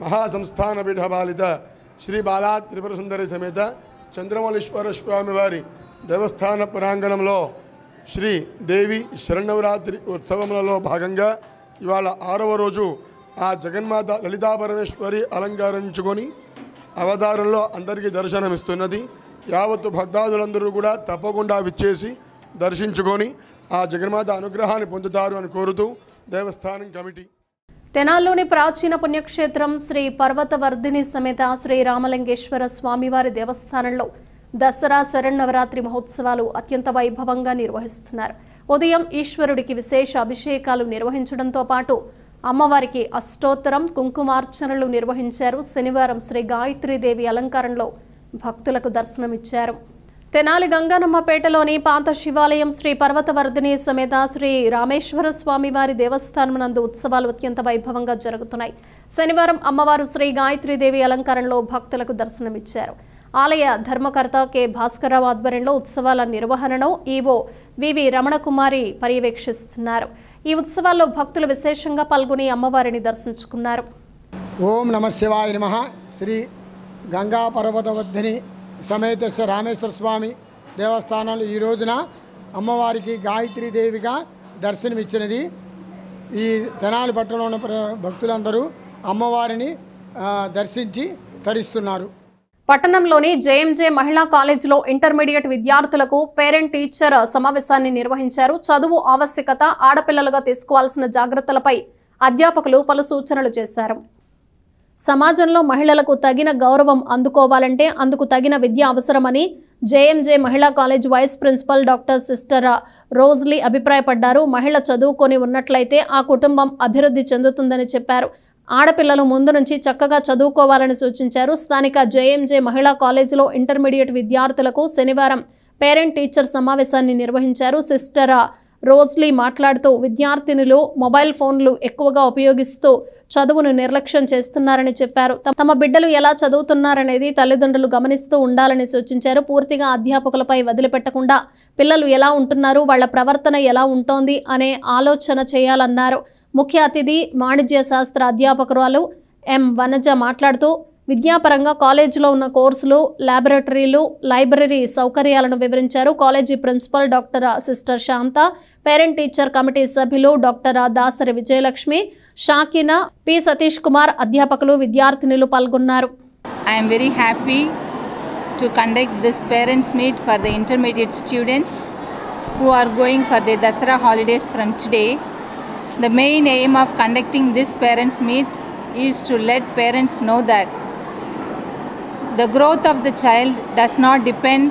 మహాసంస్థాన పీఠపాలిత శ్రీ బాలా త్రిపుర సుందరి సమేత చంద్రమౌళీశ్వర స్వామి వారి దేవస్థాన ప్రాంగణంలో శ్రీ దేవి శరన్నవరాత్రి ఉత్సవములలో భాగంగా ఇవాళ 6వ రోజు ఆ జగన్మాత లలితా పరమేశ్వరి అలంకరించుకొని అవతారంలో అందరికీ దర్శనమిస్తున్నది. యావత్తు భక్తాదులందరూ కూడా తప్పకుండా విచ్చేసి దర్శించుకొని ఆ జగన్మాత అనుగ్రహాన్ని పొందుతారు అని కోరుతూ దేవస్థానం కమిటీ. తెనాల్లోని ప్రాచీన పుణ్యక్షేత్రం శ్రీ పర్వతవర్ధిని సమేత శ్రీ రామలింగేశ్వర స్వామివారి దేవస్థానంలో దసరా శరన్నవరాత్రి మహోత్సవాలు అత్యంత వైభవంగా నిర్వహిస్తున్నారు. ఉదయం ఈశ్వరుడికి విశేష అభిషేకాలు నిర్వహించడంతో పాటు అమ్మవారికి అష్టోత్తరం కుంకుమార్చనలు నిర్వహించారు. శనివారం శ్రీ గాయత్రీదేవి అలంకారంలో భక్తులకు దర్శనమిచ్చారు. తెనాలి గంగానమ్మపేటలోని పాత శివాలయం శ్రీ పర్వతవర్ధిని సమేత శ్రీ రామేశ్వర స్వామివారి దేవస్థానం నందు ఉత్సవాలు అత్యంత వైభవంగా జరుగుతున్నాయి. శనివారం అమ్మవారు శ్రీ గాయత్రీదేవి అలంకారంలో భక్తులకు దర్శనమిచ్చారు. ఆలయ ధర్మకర్త కె భాస్కరరావు ఆధ్వర్యంలో ఉత్సవాల నిర్వహణను ఈవో వివి రమణకుమారి పర్యవేక్షిస్తున్నారు. ఈ ఉత్సవాల్లో భక్తులు విశేషంగా పాల్గొని అమ్మవారిని దర్శించుకున్నారు. ఓం నమ శివాయ నమః. శ్రీ గంగా పర్వతవర్ధిని సమేత రామేశ్వర స్వామి దేవస్థానంలో ఈ రోజున అమ్మవారికి గాయత్రీదేవిగా దర్శనమిచ్చినది. ఈ తెనాలి పట్టణంలో ఉన్న భక్తులందరూ అమ్మవారిని దర్శించి తరిస్తున్నారు. పట్టణంలోని జేఎంజే మహిళా కాలేజీలో ఇంటర్మీడియట్ విద్యార్థులకు పేరెంట్ టీచర్ సమావేశాన్ని నిర్వహించారు. చదువు ఆవశ్యకత, ఆడపిల్లలుగా తీసుకోవాల్సిన జాగ్రత్తలపై అధ్యాపకులు పలు సూచనలు చేశారు. సమాజంలో మహిళలకు తగిన గౌరవం అందుకోవాలంటే అందుకు తగిన విద్య అవసరమని జేఎంజే మహిళా college vice principal doctor sister Rosely అభిప్రాయపడ్డారు. మహిళ చదువుకొని ఉన్నట్లయితే ఆ కుటుంబం అభివృద్ధి చెందుతుందని చెప్పారు. ఆడపిల్లలు ముందు నుంచి చక్కగా చదువుకోవాలని సూచించారు. స్థానిక జేఎంజే మహిళా కాలేజీలో ఇంటర్మీడియట్ విద్యార్థులకు శనివారం పేరెంట్ టీచర్ సమావేశాన్ని నిర్వహించారు. సిస్టర్ రోజ్లీ మాట్లాడుతూ విద్యార్థినులు మొబైల్ ఫోన్లు ఎక్కువగా ఉపయోగిస్తూ చదువును నిర్లక్ష్యం చేస్తున్నారని చెప్పారు. తమ బిడ్డలు ఎలా చదువుతున్నారనేది తల్లిదండ్రులు గమనిస్తూ ఉండాలని సూచించారు. పూర్తిగా అధ్యాపకులపై వదిలిపెట్టకుండా పిల్లలు ఎలా ఉంటున్నారు, వాళ్ల ప్రవర్తన ఎలా ఉంటోంది అనే ఆలోచన చేయాలన్నారు. ముఖ్య అతిథి వాణిజ్య శాస్త్ర అధ్యాపకురాలు ఎం వనజ మాట్లాడుతూ విద్యాపరంగా కాలేజీలో ఉన్న కోర్సులు, ల్యాబొరేటరీలు, లైబ్రరీ సౌకర్యాలను వివరించారు. కాలేజీ ప్రిన్సిపల్ డాక్టర్ సిస్టర్ శాంత, పేరెంట్ టీచర్ కమిటీ సభ్యులు డాక్టర్ దాసరి విజయలక్ష్మి, షాకినా, పి సతీష్ కుమార్, అధ్యాపకులు, విద్యార్థినులు పాల్గొన్నారు. I am very happy to conduct this parents meet for the intermediate students who are going for the Dasara holidays from today. The main aim of conducting this parents meet is to let parents know that the growth of the child does not depend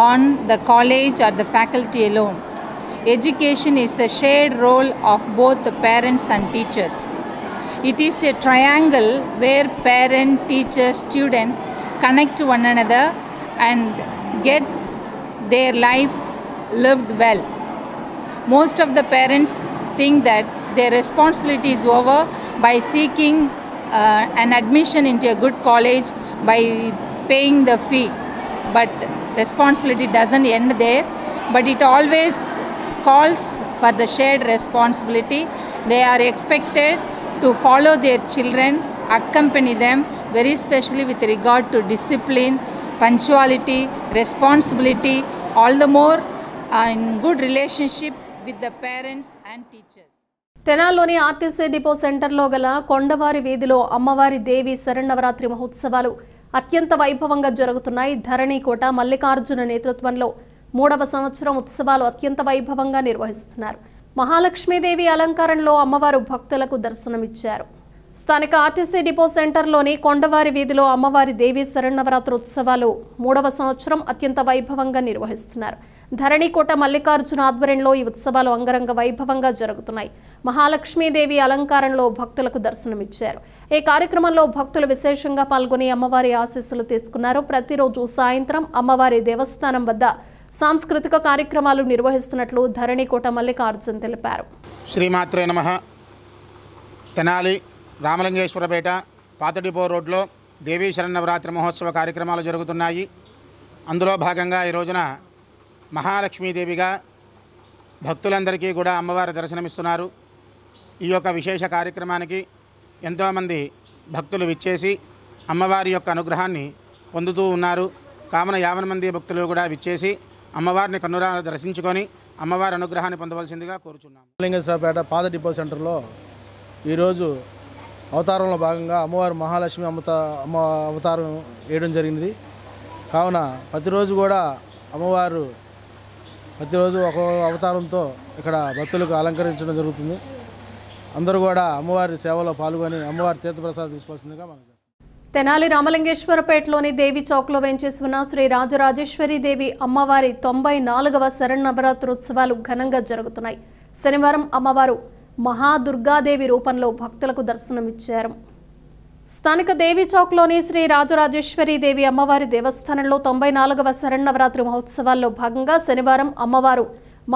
on the college or the faculty alone. Education is the shared role of both the parents and teachers. It is a triangle where parent, teacher, student connect to one another and get their life lived well. Most of the parents think that their responsibility is over by seeking an admission into a good college by paying the fee, but responsibility doesn't end there, but it always calls for the shared responsibility. They are expected to follow their children, accompany them, very especially with regard to discipline, punctuality, responsibility, all the more in good relationship with the parents and teachers. తెనాల్లోని RTC depot సెంటర్లో గల కొండవారి వీధిలో అమ్మవారి దేవి శరన్నవరాత్రి మహోత్సవాలు అత్యంత వైభవంగా జరుగుతున్నాయి. ధరణికోట మల్లికార్జున నేతృత్వంలో 3వ సంవత్సరం ఉత్సవాలు అత్యంత వైభవంగా నిర్వహిస్తున్నారు. మహాలక్ష్మీదేవి అలంకారంలో అమ్మవారు భక్తులకు దర్శనమిచ్చారు. స్థానిక ఆర్టీసీ డిపో సెంటర్లోని కొండవారి వీధిలో అమ్మవారి దేవి శరన్నవరాత్రి ఉత్సవాలు 3వ సంవత్సరం అత్యంత వైభవంగా నిర్వహిస్తున్నారు. ధరణికోట మల్లికార్జున ఆధ్వర్యంలో ఈ ఉత్సవాలు అంగరంగ వైభవంగా జరుగుతున్నాయి. మహాలక్ష్మీదేవి అలంకారంలో భక్తులకు దర్శనమిచ్చారు. ఈ కార్యక్రమంలో భక్తులు విశేషంగా పాల్గొని అమ్మవారి ఆశీస్సులు తీసుకున్నారు. ప్రతిరోజు సాయంత్రం అమ్మవారి దేవస్థానం వద్ద సాంస్కృతిక కార్యక్రమాలు నిర్వహిస్తున్నట్లు ధరణికోట మల్లికార్జున్ తెలిపారు. శ్రీమాత్రే నమః. తెనాలి రామలింగేశ్వరపేట పాత డిపో రోడ్లో దేవీ శరన్నవరాత్రి మహోత్సవ కార్యక్రమాలు జరుగుతున్నాయి. అందులో భాగంగా ఈ రోజున మహాలక్ష్మీదేవిగా భక్తులందరికీ కూడా అమ్మవారు దర్శనమిస్తున్నారు. ఈ యొక్క విశేష కార్యక్రమానికి ఎంతోమంది భక్తులు విచ్చేసి అమ్మవారి యొక్క అనుగ్రహాన్ని పొందుతూ ఉన్నారు. కావున 50 మంది భక్తులు కూడా విచ్చేసి అమ్మవారిని కన్నురా దర్శించుకొని అమ్మవారి అనుగ్రహాన్ని పొందవలసిందిగా కోరుచున్నాము. రామలింగేశ్వరపేట పాత డిపో సెంటర్లో ఈరోజు అవతారంలో భాగంగా అమ్మవారు మహాలక్ష్మి అమ్మ అవతారం వేయడం జరిగింది. కావున ప్రతిరోజు కూడా అమ్మవారు ప్రతిరోజు ఒక అవతారంతో ఇక్కడ భక్తులకు అలంకరించడం జరుగుతుంది. అందరూ కూడా అమ్మవారి సేవలో పాల్గొని అమ్మవారి తీర్థప్రసాదం తీసుకోవాల్సిందిగా మనం చేస్తాం. తెనాలి రామలింగేశ్వరపేటలోని దేవి చౌక్లో వేంచేసి ఉన్న శ్రీ రాజరాజేశ్వరి దేవి అమ్మవారి 94వ శరన్నవరాత్రోత్సవాలు ఘనంగా జరుగుతున్నాయి. శనివారం అమ్మవారు మహాదుర్గాదేవి రూపంలో భక్తులకు దర్శనమిచ్చారు. స్థానిక దేవి చౌక్లోని శ్రీ రాజరాజేశ్వరి దేవి అమ్మవారి దేవస్థానంలో 94వ శరన్నవరాత్రి మహోత్సవాల్లో భాగంగా శనివారం అమ్మవారు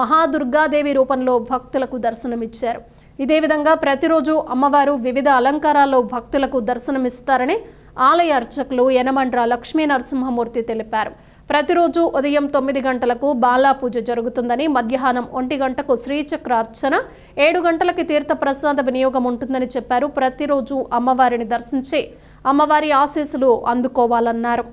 మహాదుర్గాదేవి రూపంలో భక్తులకు దర్శనమిచ్చారు. ఇదే విధంగా ప్రతిరోజు అమ్మవారు వివిధ అలంకారాల్లో భక్తులకు దర్శనమిస్తారని ఆలయ అర్చకులు యనమండ్ర లక్ష్మీ నరసింహమూర్తి తెలిపారు. ప్రతిరోజు ఉదయం 9 గంటలకు బాలా పూజ జరుగుతుందని, మధ్యాహ్నం 1 గంటకు శ్రీచక్ర అర్చన, 7 గంటలకి తీర్థప్రసాద వినియోగం ఉంటుందని చెప్పారు. ప్రతిరోజు అమ్మవారిని దర్శించి అమ్మవారి ఆశీస్సులు అందుకోవాలన్నారు.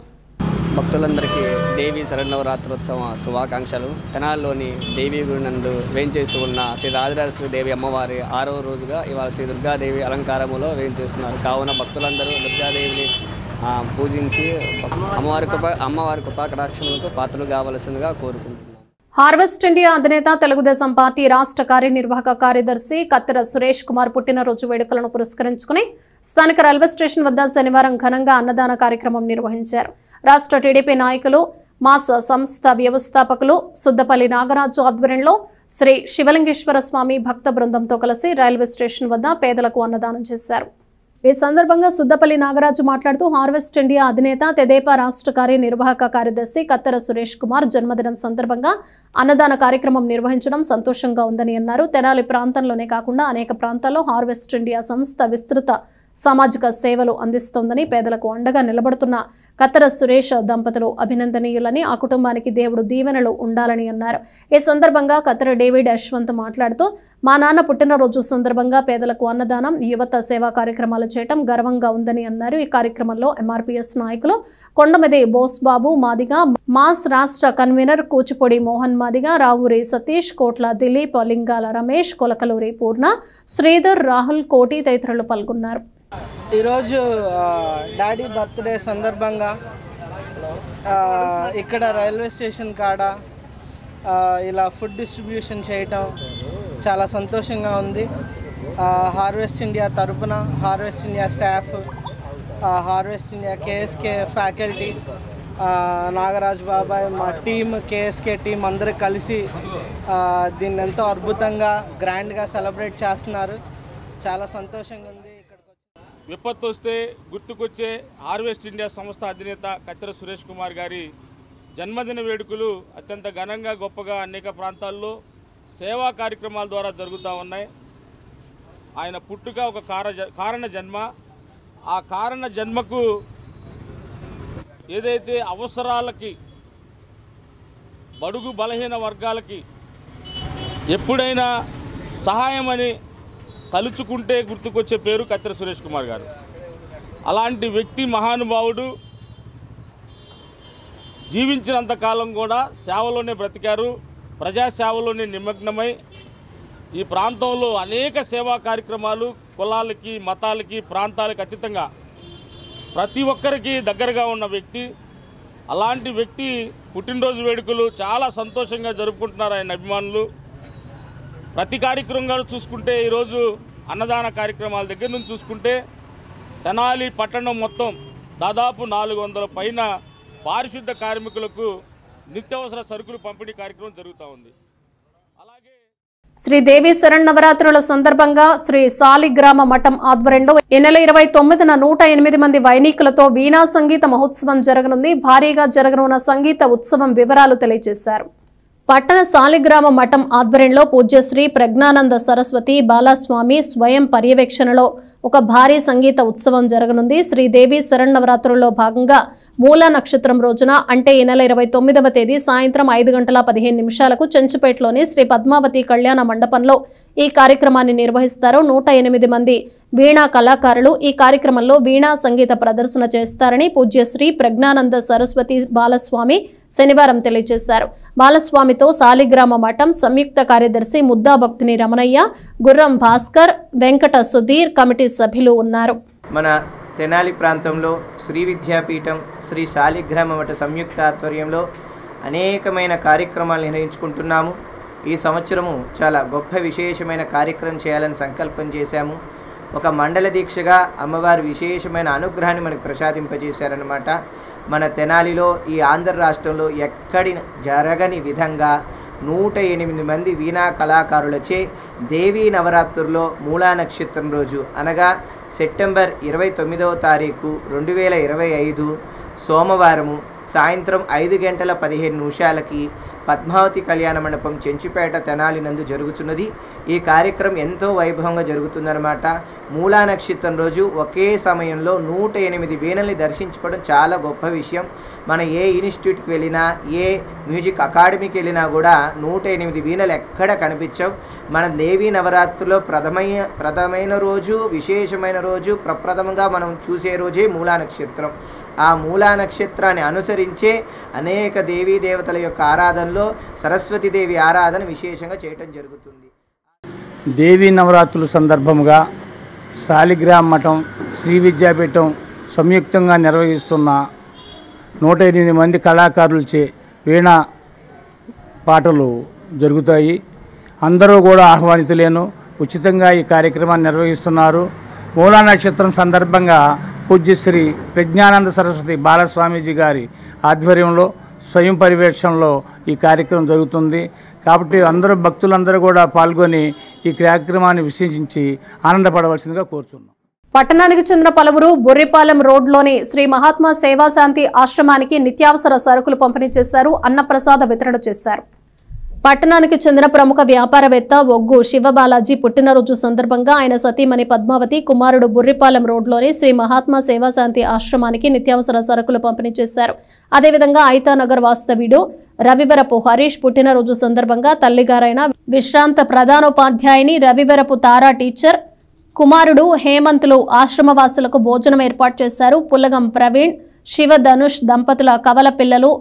భక్తులందరికీ దేవి శరన్నవరాత్రోత్సవ శుభాకాంక్షలు. తెనాల్లోని దేవి గుడి నందు వేంచేసి ఉన్న శ్రీ రాజరాజేశ్వరి దేవి అమ్మవారి 6వ రోజుగా ఇవాళ శ్రీ దుర్గాదేవి అలంకారములో వేంచేస్తున్నారు. కావున భక్తులందరూ దుర్గాదేవిని పూజించి అమ్మవారి కృపాకటాక్షములకు పాత్రలు కావలసిందిగా కోరుకుంటున్నాను. హార్వెస్ట్ ఇండియా అధినేత తెలుగుదేశం పార్టీ రాష్ట్ర కార్యనిర్వాహక కార్యదర్శి కత్తెర సురేష్ కుమార్ పుట్టినరోజు వేడుకలను పురస్కరించుకుని స్థానిక రైల్వే స్టేషన్ వద్ద శనివారం ఘనంగా అన్నదాన కార్యక్రమం నిర్వహించారు. రాష్ట్ర టీడీపీ నాయకులు, మాస్ సంస్థ వ్యవస్థాపకులు సుద్దపల్లి నాగరాజు ఆధ్వర్యంలో శ్రీ శివలింగేశ్వర స్వామి భక్త బృందంతో కలిసి రైల్వే స్టేషన్ వద్ద పేదలకు అన్నదానం చేశారు. ఈ సందర్భంగా సుద్దపల్లి నాగరాజు మాట్లాడుతూ హార్వెస్ట్ ఇండియా అధినేత తెదేపా రాష్ట్ర కార్యనిర్వాహక కార్యదర్శి కత్తెర సురేష్ కుమార్ జన్మదినం సందర్భంగా అన్నదాన కార్యక్రమం నిర్వహించడం సంతోషంగా ఉందని అన్నారు. తెనాలి ప్రాంతంలోనే కాకుండా అనేక ప్రాంతాల్లో హార్వెస్ట్ ఇండియా సంస్థ విస్తృత సామాజిక సేవలు అందిస్తోందని, పేదలకు అండగా నిలబడుతున్న కత్తెర సురేష్ దంపతులు అభినందనీయులని, ఆ కుటుంబానికి దేవుడు దీవెనలు ఉండాలని అన్నారు. ఈ సందర్భంగా కత్తెర డేవిడ్ యశ్వంత్ మాట్లాడుతూ, మా నాన్న పుట్టినరోజు సందర్భంగా పేదలకు అన్నదానం, యువత సేవా కార్యక్రమాలు చేయడం గర్వంగా ఉందని అన్నారు. ఈ కార్యక్రమంలో ఎంఆర్పీఎస్ నాయకులు కొండమది బోస్బాబు మాదిగ, మాస్ రాష్ట్ర కన్వీనర్ కూచిపొడి మోహన్ మాదిగ, రావూరి సతీష్, కోట్ల దిలీప్, లింగాల రమేష్, కొలకలూరి పూర్ణ, శ్రీధర్, రాహుల్, కోటి తదితరులు పాల్గొన్నారు. ఈరోజు డాడీ బర్త్డే సందర్భంగా ఇక్కడ రైల్వే స్టేషన్ కాడ ఇలా ఫుడ్ డిస్ట్రిబ్యూషన్ చేయటం చాలా సంతోషంగా ఉంది. హార్వెస్ట్ ఇండియా తరపున harvest India staff, harvest India KSK faculty, Nagaraj బాబాయ్, మా టీమ్, కేఎస్కే టీం అందరూ కలిసి దీన్ని ఎంతో అద్భుతంగా గ్రాండ్గా సెలబ్రేట్ చేస్తున్నారు. చాలా సంతోషంగా ఉంది. విపత్తు వస్తే గుర్తుకొచ్చే హార్వెస్ట్ ఇండియా సంస్థ అధినేత కత్తెర సురేష్ కుమార్ గారి జన్మదిన వేడుకలు అత్యంత ఘనంగా గొప్పగా అనేక ప్రాంతాల్లో సేవా కార్యక్రమాల ద్వారా జరుగుతూ ఉన్నాయి. ఆయన పుట్టుక ఒక కారణ జన్మ. ఆ కారణ జన్మకు ఏదైతే అవసరాలకి, బడుగు బలహీన వర్గాలకి ఎప్పుడైనా సహాయం అని తలుచుకుంటే గుర్తుకొచ్చే పేరు కత్తెర సురేష్ కుమార్ గారు. అలాంటి వ్యక్తి, మహానుభావుడు, జీవించినంతకాలం కూడా సేవలోనే బ్రతికారు. ప్రజాసేవలోనే నిమగ్నమై ఈ ప్రాంతంలో అనేక సేవా కార్యక్రమాలు కులాలకి, మతాలకి, ప్రాంతాలకు అతీతంగా ప్రతి ఒక్కరికి దగ్గరగా ఉన్న వ్యక్తి. అలాంటి వ్యక్తి పుట్టినరోజు వేడుకలు చాలా సంతోషంగా జరుపుకుంటున్నారు ఆయన అభిమానులు. ప్రతి కార్యక్రమంగా చూసుకుంటే ఈరోజు అన్నదాన కార్యక్రమాల దగ్గర నుంచి చూసుకుంటే తెనాలి పట్టణం మొత్తం దాదాపు 400 పైన పారిశుద్ధ కార్మికులకు నిత్యావసర సరుకులు పంపిణీ కార్యక్రమం జరుగుతూ ఉంది. శ్రీ దేవి శరన్నవరాత్రుల సందర్భంగా శ్రీ సాలిగ్రామ మఠం ఆధ్వర్యంలో ఈ నెల 29న 108 మంది వైణికులతో వీణా సంగీత మహోత్సవం జరగనుంది. భారీగా జరగనున్న సంగీత ఉత్సవం వివరాలు తెలియజేశారు. పట్టణ సాలిగ్రామ మఠం ఆధ్వర్యంలో పూజ్యశ్రీ ప్రజ్ఞానంద సరస్వతి బాలస్వామి స్వయం పర్యవేక్షణలో ఒక భారీ సంగీత ఉత్సవం జరగనుంది. శ్రీదేవి శరన్నవరాత్రుల్లో భాగంగా మూలా నక్షత్రం రోజున అంటే ఈ నెల 29వ తేదీ సాయంత్రం 5:15 చెంచుపేటలోని శ్రీ పద్మావతి కళ్యాణ మండపంలో ఈ కార్యక్రమాన్ని నిర్వహిస్తారు. 108 మంది వీణా కళాకారులు ఈ కార్యక్రమంలో వీణా సంగీత ప్రదర్శన చేస్తారని పూజ్యశ్రీ ప్రజ్ఞానంద సరస్వతి బాలస్వామి శనివారం తెలియజేశారు. బాలస్వామితో సాలిగ్రామ మఠం సంయుక్త కార్యదర్శి ముద్దా భక్తిని రమణయ్య, గుర్రం భాస్కర్, వెంకట సుధీర్ కమిటీ సభ్యులు ఉన్నారు. మన తెనాలి ప్రాంతంలో శ్రీ విద్యాపీఠం, శ్రీ సాలిగ్రామ మఠ సంయుక్త ఆధ్వర్యంలో అనేకమైన కార్యక్రమాలు నిర్వహించుకుంటున్నాము. ఈ సంవత్సరము చాలా గొప్ప విశేషమైన కార్యక్రమం చేయాలని సంకల్పం చేశాము. ఒక మండల దీక్షగా అమ్మవారి విశేషమైన అనుగ్రహాన్ని మనకు ప్రసాదింపజేశారన్నమాట. మన తెనాలిలో ఈ ఆంధ్ర రాష్ట్రంలో ఎక్కడి జరగని విధంగా 108 మంది వీణా కళాకారులచే దేవీ నవరాత్రుల్లో మూలా నక్షత్రం రోజు అనగా సెప్టెంబర్ 29వ తారీఖు 2025 సోమవారము సాయంత్రం 5:15 పద్మావతి కళ్యాణ మండపం చెంచుపేట తెనాలి నందు జరుగుతున్నది. ఈ కార్యక్రమం ఎంతో వైభవంగా జరుగుతుందన్నమాట. మూలా నక్షత్రం రోజు ఒకే సమయంలో 108 వీణల్ని దర్శించుకోవడం చాలా గొప్ప విషయం. మన ఏ ఇన్స్టిట్యూట్కి వెళ్ళినా, ఏ మ్యూజిక్ అకాడమీకి వెళ్ళినా కూడా 108 వీణలు ఎక్కడ కనిపించవు. మన దేవీ నవరాత్రిలో ప్రథమైన రోజు, విశేషమైన రోజు, ప్రప్రథమంగా మనం చూసే రోజే మూలా నక్షత్రం. ఆ మూలా నక్షత్రాన్ని అనుసరించే అనేక దేవీ దేవతల యొక్క ఆరాధనలో సరస్వతీదేవి ఆరాధన విశేషంగా చేయటం జరుగుతుంది. దేవీ నవరాత్రుల సందర్భంగా సాలిగ్రామ మఠం, శ్రీ విద్యాపీఠం సంయుక్తంగా నిర్వహిస్తున్న 108 మంది కళాకారులచే వీణా పాటలు జరుగుతాయి. అందరూ కూడా ఆహ్వానితులేను ఉచితంగా ఈ కార్యక్రమాన్ని నిర్వహిస్తున్నారు. మూలా నక్షత్రం సందర్భంగా పూజ్యశ్రీ ప్రజ్ఞానంద సరస్వతి బాలస్వామీజీ గారి ఆధ్వర్యంలో స్వయం పర్యవేక్షణలో ఈ కార్యక్రమం జరుగుతుంది. కాబట్టి అందరూ భక్తులందరూ కూడా పాల్గొని ఈ కార్యక్రమాన్ని వీక్షించి ఆనందపడవలసిందిగా కోరుచున్నాం. పట్టణానికి చెందిన పలువురు బొర్రిపాలెం రోడ్లోని శ్రీ మహాత్మా సేవాశాంతి ఆశ్రమానికి నిత్యావసర సరుకులు పంపిణీ చేశారు. అన్నప్రసాద వితరణ చేశారు. పట్టణానికి చెందిన ప్రముఖ వ్యాపారవేత్త ఒగ్గు శివబాలాజీ పుట్టినరోజు సందర్భంగా ఆయన సతీమణి పద్మావతి కుమారుడు బుర్రిపాలెం రోడ్లోని శ్రీ మహాత్మా సేవాశాంతి ఆశ్రమానికి నిత్యావసర సరుకులు పంపిణీ చేశారు. అదేవిధంగా ఐతానగర్ వాస్తవ్యుడు రవివరపు హరీష్ పుట్టినరోజు సందర్భంగా తల్లిగారైన విశ్రాంత ప్రధానోపాధ్యాయుని రవివరపు తారా టీచర్ కుమారుడు హేమంతులు ఆశ్రమవాసులకు భోజనం ఏర్పాటు చేశారు. పుల్లగం ప్రవీణ్ శివ ధనుష్ దంపతుల కవల పిల్లలు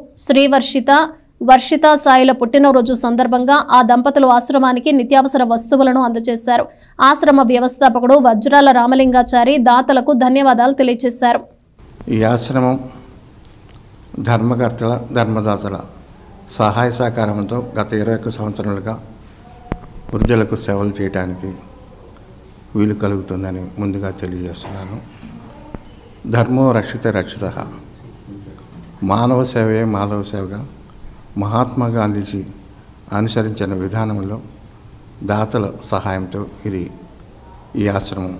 వర్షిత సాయిల పుట్టినరోజు సందర్భంగా ఆ దంపతులు ఆశ్రమానికి నిత్యావసర వస్తువులను అందజేశారు. ఆశ్రమ వ్యవస్థాపకుడు వజ్రాల రామలింగాచారి దాతలకు ధన్యవాదాలు తెలియజేశారు. ఈ ఆశ్రమం ధర్మకర్తల ధర్మదాతల సహాయ సహకారంతో గత 21 సంవత్సరాలుగా వృద్ధులకు సేవలు చేయడానికి వీలు కలుగుతుందని ముందుగా తెలియజేస్తున్నాను. ధర్మో రక్షిత రక్షిత, మానవ సేవే మాధవ సేవగా మహాత్మా గాంధీజీ అనుసరించిన విధానంలో దాతల సహాయంతో ఈ ఆశ్రమం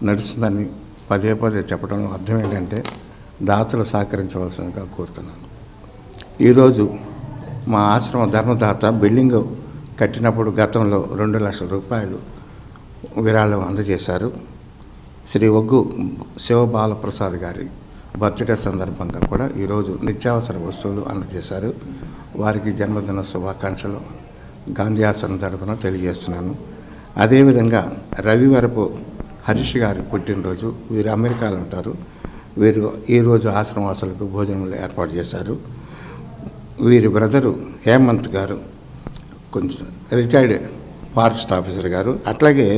నడుస్తుందని పదే పదే చెప్పడం అర్థం ఏంటంటే దాతలు సహకరించవలసిందిగా కోరుతున్నాను. ఈరోజు మా ఆశ్రమ ధర్మదాత బిల్డింగ్ కట్టినప్పుడు గతంలో 2 లక్షల రూపాయలు విరాళం అందజేశారు. శ్రీ ఒగ్గు శివబాలప్రసాద్ గారి బర్త్డే సందర్భంగా కూడా ఈరోజు నిత్యావసర వస్తువులు అందజేశారు. వారికి జన్మదిన శుభాకాంక్షలు గాంధీ ఆశ్రమం తరపున తెలియజేస్తున్నాను. అదేవిధంగా రవివరపు హరీష్ గారి పుట్టినరోజు, వీరు అమెరికాలో ఉంటారు. వీరు ఈరోజు ఆశ్రమవాసులకు భోజనములు ఏర్పాటు చేశారు. వీరి బ్రదరు హేమంత్ గారు కొంచెం రిటైర్డ్ ఫారెస్ట్ ఆఫీసర్ గారు, అట్లాగే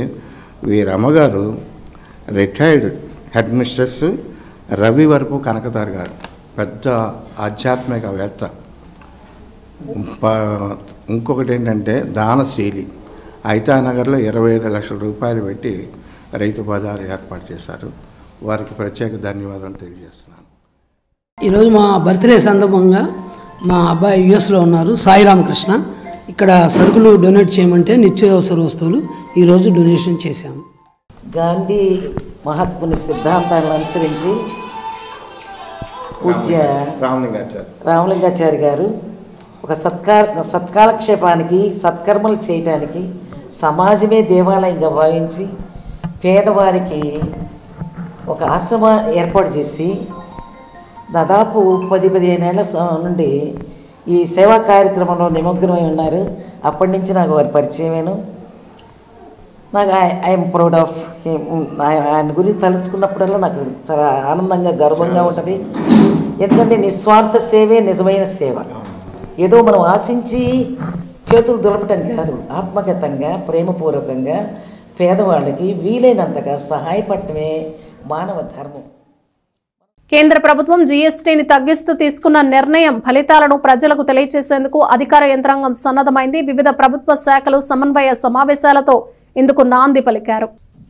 వీరి అమ్మగారు రిటైర్డ్ హెడ్ మిస్ట్రెస్ రవివరపు కనకదార్ గారు, పెద్ద ఆధ్యాత్మికవేత్త. ఇంకొకటి ఏంటంటే దానశీలి, ఐతానగర్లో 25 లక్షల రూపాయలు పెట్టి రైతు బజారు ఏర్పాటు చేశారు. వారికి ప్రత్యేక ధన్యవాదాలు తెలియజేస్తున్నాను. ఈరోజు మా బర్త్డే సందర్భంగా మా అబ్బాయి యుఎస్లో ఉన్నారు, సాయి రామకృష్ణ. ఇక్కడ సరుకులు డొనేట్ చేయమంటే నిత్యావసర వస్తువులు ఈరోజు డొనేషన్ చేశాము. గాంధీ మహాత్ముని సిద్ధాంతాలను అనుసరించి పూజ్య రామలింగాచారి గారు ఒక సత్కాలక్షేపానికి సత్కర్మలు చేయటానికి సమాజమే దేవాలయంగా భావించి పేదవారికి ఒక ఆశ్రమం ఏర్పాటు చేసి దాదాపు 10-15 ఏళ్ల నుండి ఈ సేవా కార్యక్రమంలో నిమగ్నమై ఉన్నారు. అప్పటి నుంచి నాకు వారి పరిచయమేను. నాకు ఐఎమ్ ప్రౌడ్ ఆఫ్ ఆయన గురించి తలుచుకున్నప్పుడల్లా నాకు చాలా ఆనందంగా గర్వంగా ఉంటుంది. ఎందుకంటే నిస్వార్థ సేవే నిజమైన సేవ. ఏదో మనం ఆశించి చేతులు దులపటం కాదు, ఆత్మగతంగా ప్రేమపూర్వకంగా పేదవాళ్ళకి వీలైనంతగా సహాయపడటమే మానవ ధర్మం. కేంద్ర ప్రభుత్వం జీఎస్టీని తగ్గిస్తూ తీసుకున్న నిర్ణయం ఫలితాలను ప్రజలకు తెలియజేసేందుకు అధికార యంత్రాంగం సన్నద్ధమైంది. వివిధ ప్రభుత్వ శాఖలు సమన్వయ సమావేశాలతో ఇందుకు నాంది పలికారు.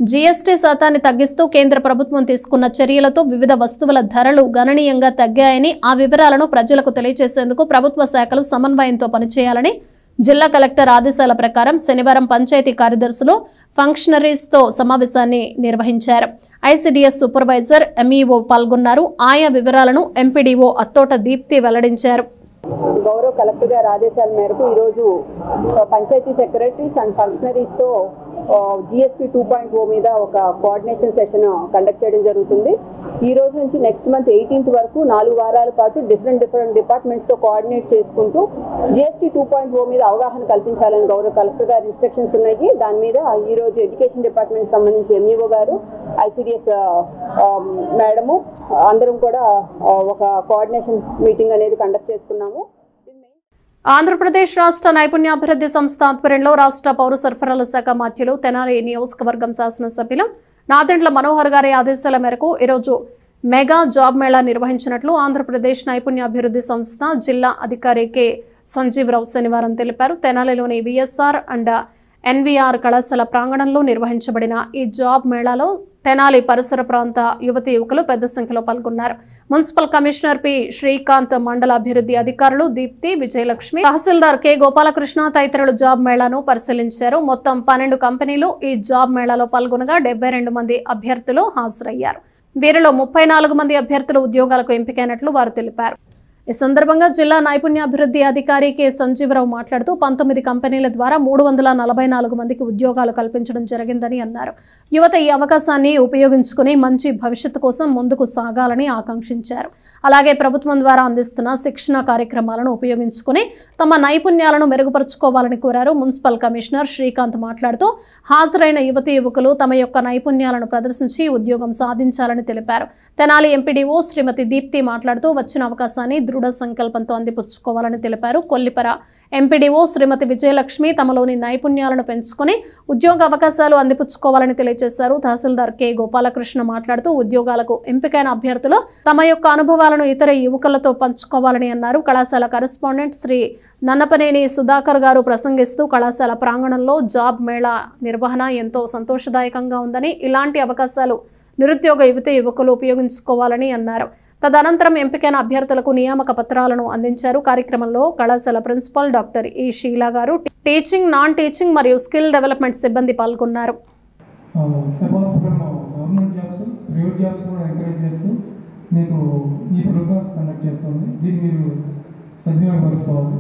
జీఎస్టీ శాతాన్ని తగ్గిస్తూ కేంద్ర ప్రభుత్వం తీసుకున్న చర్యలతో వివిధ వస్తువుల ధరలు గణనీయంగా తగ్గాయని, ఆ వివరాలను ప్రజలకు తెలియజేసేందుకు ప్రభుత్వ శాఖలు సమన్వయంతో పనిచేయాలని జిల్లా కలెక్టర్ ఆదేశాల ప్రకారం శనివారం పంచాయతీ కార్యదర్శులు ఫంక్షనరీస్తో సమావేశాన్ని నిర్వహించారు. ఐసిడిఎస్ సూపర్వైజర్ ఎంఈఓ పాల్గొన్నారు. ఆయా వివరాలను ఎంపీడీఓ అత్తోట దీప్తి వెల్లడించారు. గౌరవ కలెక్టర్ గారి ఆదేశాల మేరకు ఈరోజు పంచాయతీ సెక్రటరీస్ అండ్ ఫంక్షనరీస్తో జిఎస్టీ 2.0 మీద ఒక కోఆర్డినేషన్ సెషన్ కండక్ట్ చేయడం జరుగుతుంది. ఈ రోజు నుంచి నెక్స్ట్ మంత్ 18th వరకు 4 వారాల పాటు డిఫరెంట్ డిపార్ట్మెంట్స్తో కోఆర్డినేట్ చేసుకుంటూ జిఎస్టీ 2.0 మీద అవగాహన కల్పించాలని గౌరవ కలెక్టర్ గారి ఇన్స్ట్రక్షన్స్ ఉన్నాయి. దాని మీద ఈరోజు ఎడ్యుకేషన్ డిపార్ట్మెంట్ సంబంధించి ఎంఈఓ గారు, ఐసిడిఎస్ మేడము అందరం కూడా ఒక కోఆర్డినేషన్ మీటింగ్ అనేది కండక్ట్ చేసుకున్నాము. ఆంధ్రప్రదేశ్ రాష్ట్ర నైపుణ్యాభివృద్ధి సంస్థ ఆధ్వర్యంలో రాష్ట్ర పౌర సరఫరాల శాఖ మాత్యులు తెనాలి నియోజకవర్గం శాసనసభ్యులు నాదెండ్ల మనోహర్ గారి ఆదేశాల మేరకు ఈరోజు మెగా జాబ్ మేళా నిర్వహించినట్లు ఆంధ్రప్రదేశ్ నైపుణ్యాభివృద్ధి సంస్థ జిల్లా అధికారి కె సంజీవరావు శనివారం తెలిపారు. తెనాలిలోని విఎస్ఆర్ అండ్ ఎన్వీఆర్ కళాశాల ప్రాంగణంలో నిర్వహించబడిన ఈ జాబ్ మేళాలో తెనాలి పరిసర ప్రాంత యువతి యువకులు పెద్ద సంఖ్యలో పాల్గొన్నారు. మున్సిపల్ కమిషనర్ పి శ్రీకాంత్, మండల అభివృద్ధి అధికారులు దీప్తి, విజయలక్ష్మి, తహసీల్దార్ కె గోపాలకృష్ణ తదితరులు జాబ్ మేళాను పరిశీలించారు. మొత్తం 12 కంపెనీలు ఈ జాబ్ మేళాలో పాల్గొనగా 72 మంది అభ్యర్థులు హాజరయ్యారు. వీరిలో 34 మంది అభ్యర్థులు ఉద్యోగాలకు ఎంపికైనట్లు వారు తెలిపారు. ఈ సందర్భంగా జిల్లా నైపుణ్యాభివృద్ధి అధికారి కె సంజీవరావు మాట్లాడుతూ 19 కంపెనీల ద్వారా 344 మందికి ఉద్యోగాలు కల్పించడం జరిగిందని అన్నారు. యువత ఈ అవకాశాన్ని ఉపయోగించుకుని మంచి భవిష్యత్తు కోసం ముందుకు సాగాలని ఆకాంక్షించారు. అలాగే ప్రభుత్వం ద్వారా అందిస్తున్న శిక్షణ కార్యక్రమాలను ఉపయోగించుకుని తమ నైపుణ్యాలను మెరుగుపరుచుకోవాలని కోరారు. మున్సిపల్ కమిషనర్ శ్రీకాంత్ మాట్లాడుతూ హాజరైన యువతీ యువకులు తమ యొక్క నైపుణ్యాలను ప్రదర్శించి ఉద్యోగం సాధించాలని తెలిపారు. తెనాలి ఎంపీడీఓ శ్రీమతి దీప్తి మాట్లాడుతూ వచ్చిన అవకాశాన్ని దృఢ సంకల్పంతో అందిపుచ్చుకోవాలని తెలిపారు. కొల్లిపర ఎంపీడీఓ శ్రీమతి విజయలక్ష్మి తమలోని నైపుణ్యాలను పెంచుకొని ఉద్యోగ అవకాశాలు అందిపుచ్చుకోవాలని తెలియజేశారు. తహసీల్దార్ కె గోపాలకృష్ణ మాట్లాడుతూ ఉద్యోగాలకు ఎంపికైన అభ్యర్థులు తమ యొక్క అనుభవాలను ఇతర యువకులతో పంచుకోవాలని అన్నారు. కళాశాల కరెస్పాండెంట్ శ్రీ నన్నపనేని సుధాకర్ గారు ప్రసంగిస్తూ కళాశాల ప్రాంగణంలో జాబ్ మేళా నిర్వహణ ఎంతో సంతోషదాయకంగా ఉందని, ఇలాంటి అవకాశాలు నిరుద్యోగ యువతి యువకులు ఉపయోగించుకోవాలని అన్నారు. తదనంతరం ఎంపికైన అభ్యర్థులకు నియామక పత్రాలను అందించారు. కార్యక్రమంలో కళాశాల ప్రిన్సిపల్ డాక్టర్ ఈ షీలా గారు, టీచింగ్, నాన్ టీచింగ్ మరియు స్కిల్ డెవలప్మెంట్ సిబ్బంది పాల్గొన్నారు. గవర్నమెంట్ జాబ్స్, ప్రైవేట్ జాబ్స్ కూడా ఎంకరేజ్ చేస్తూ మీకు ఈ ప్రోగ్రామ్స్ కండక్ట్ చేస్తుంది. దీన్ని మీరు సద్వినియోగపరుచుకోవాలి.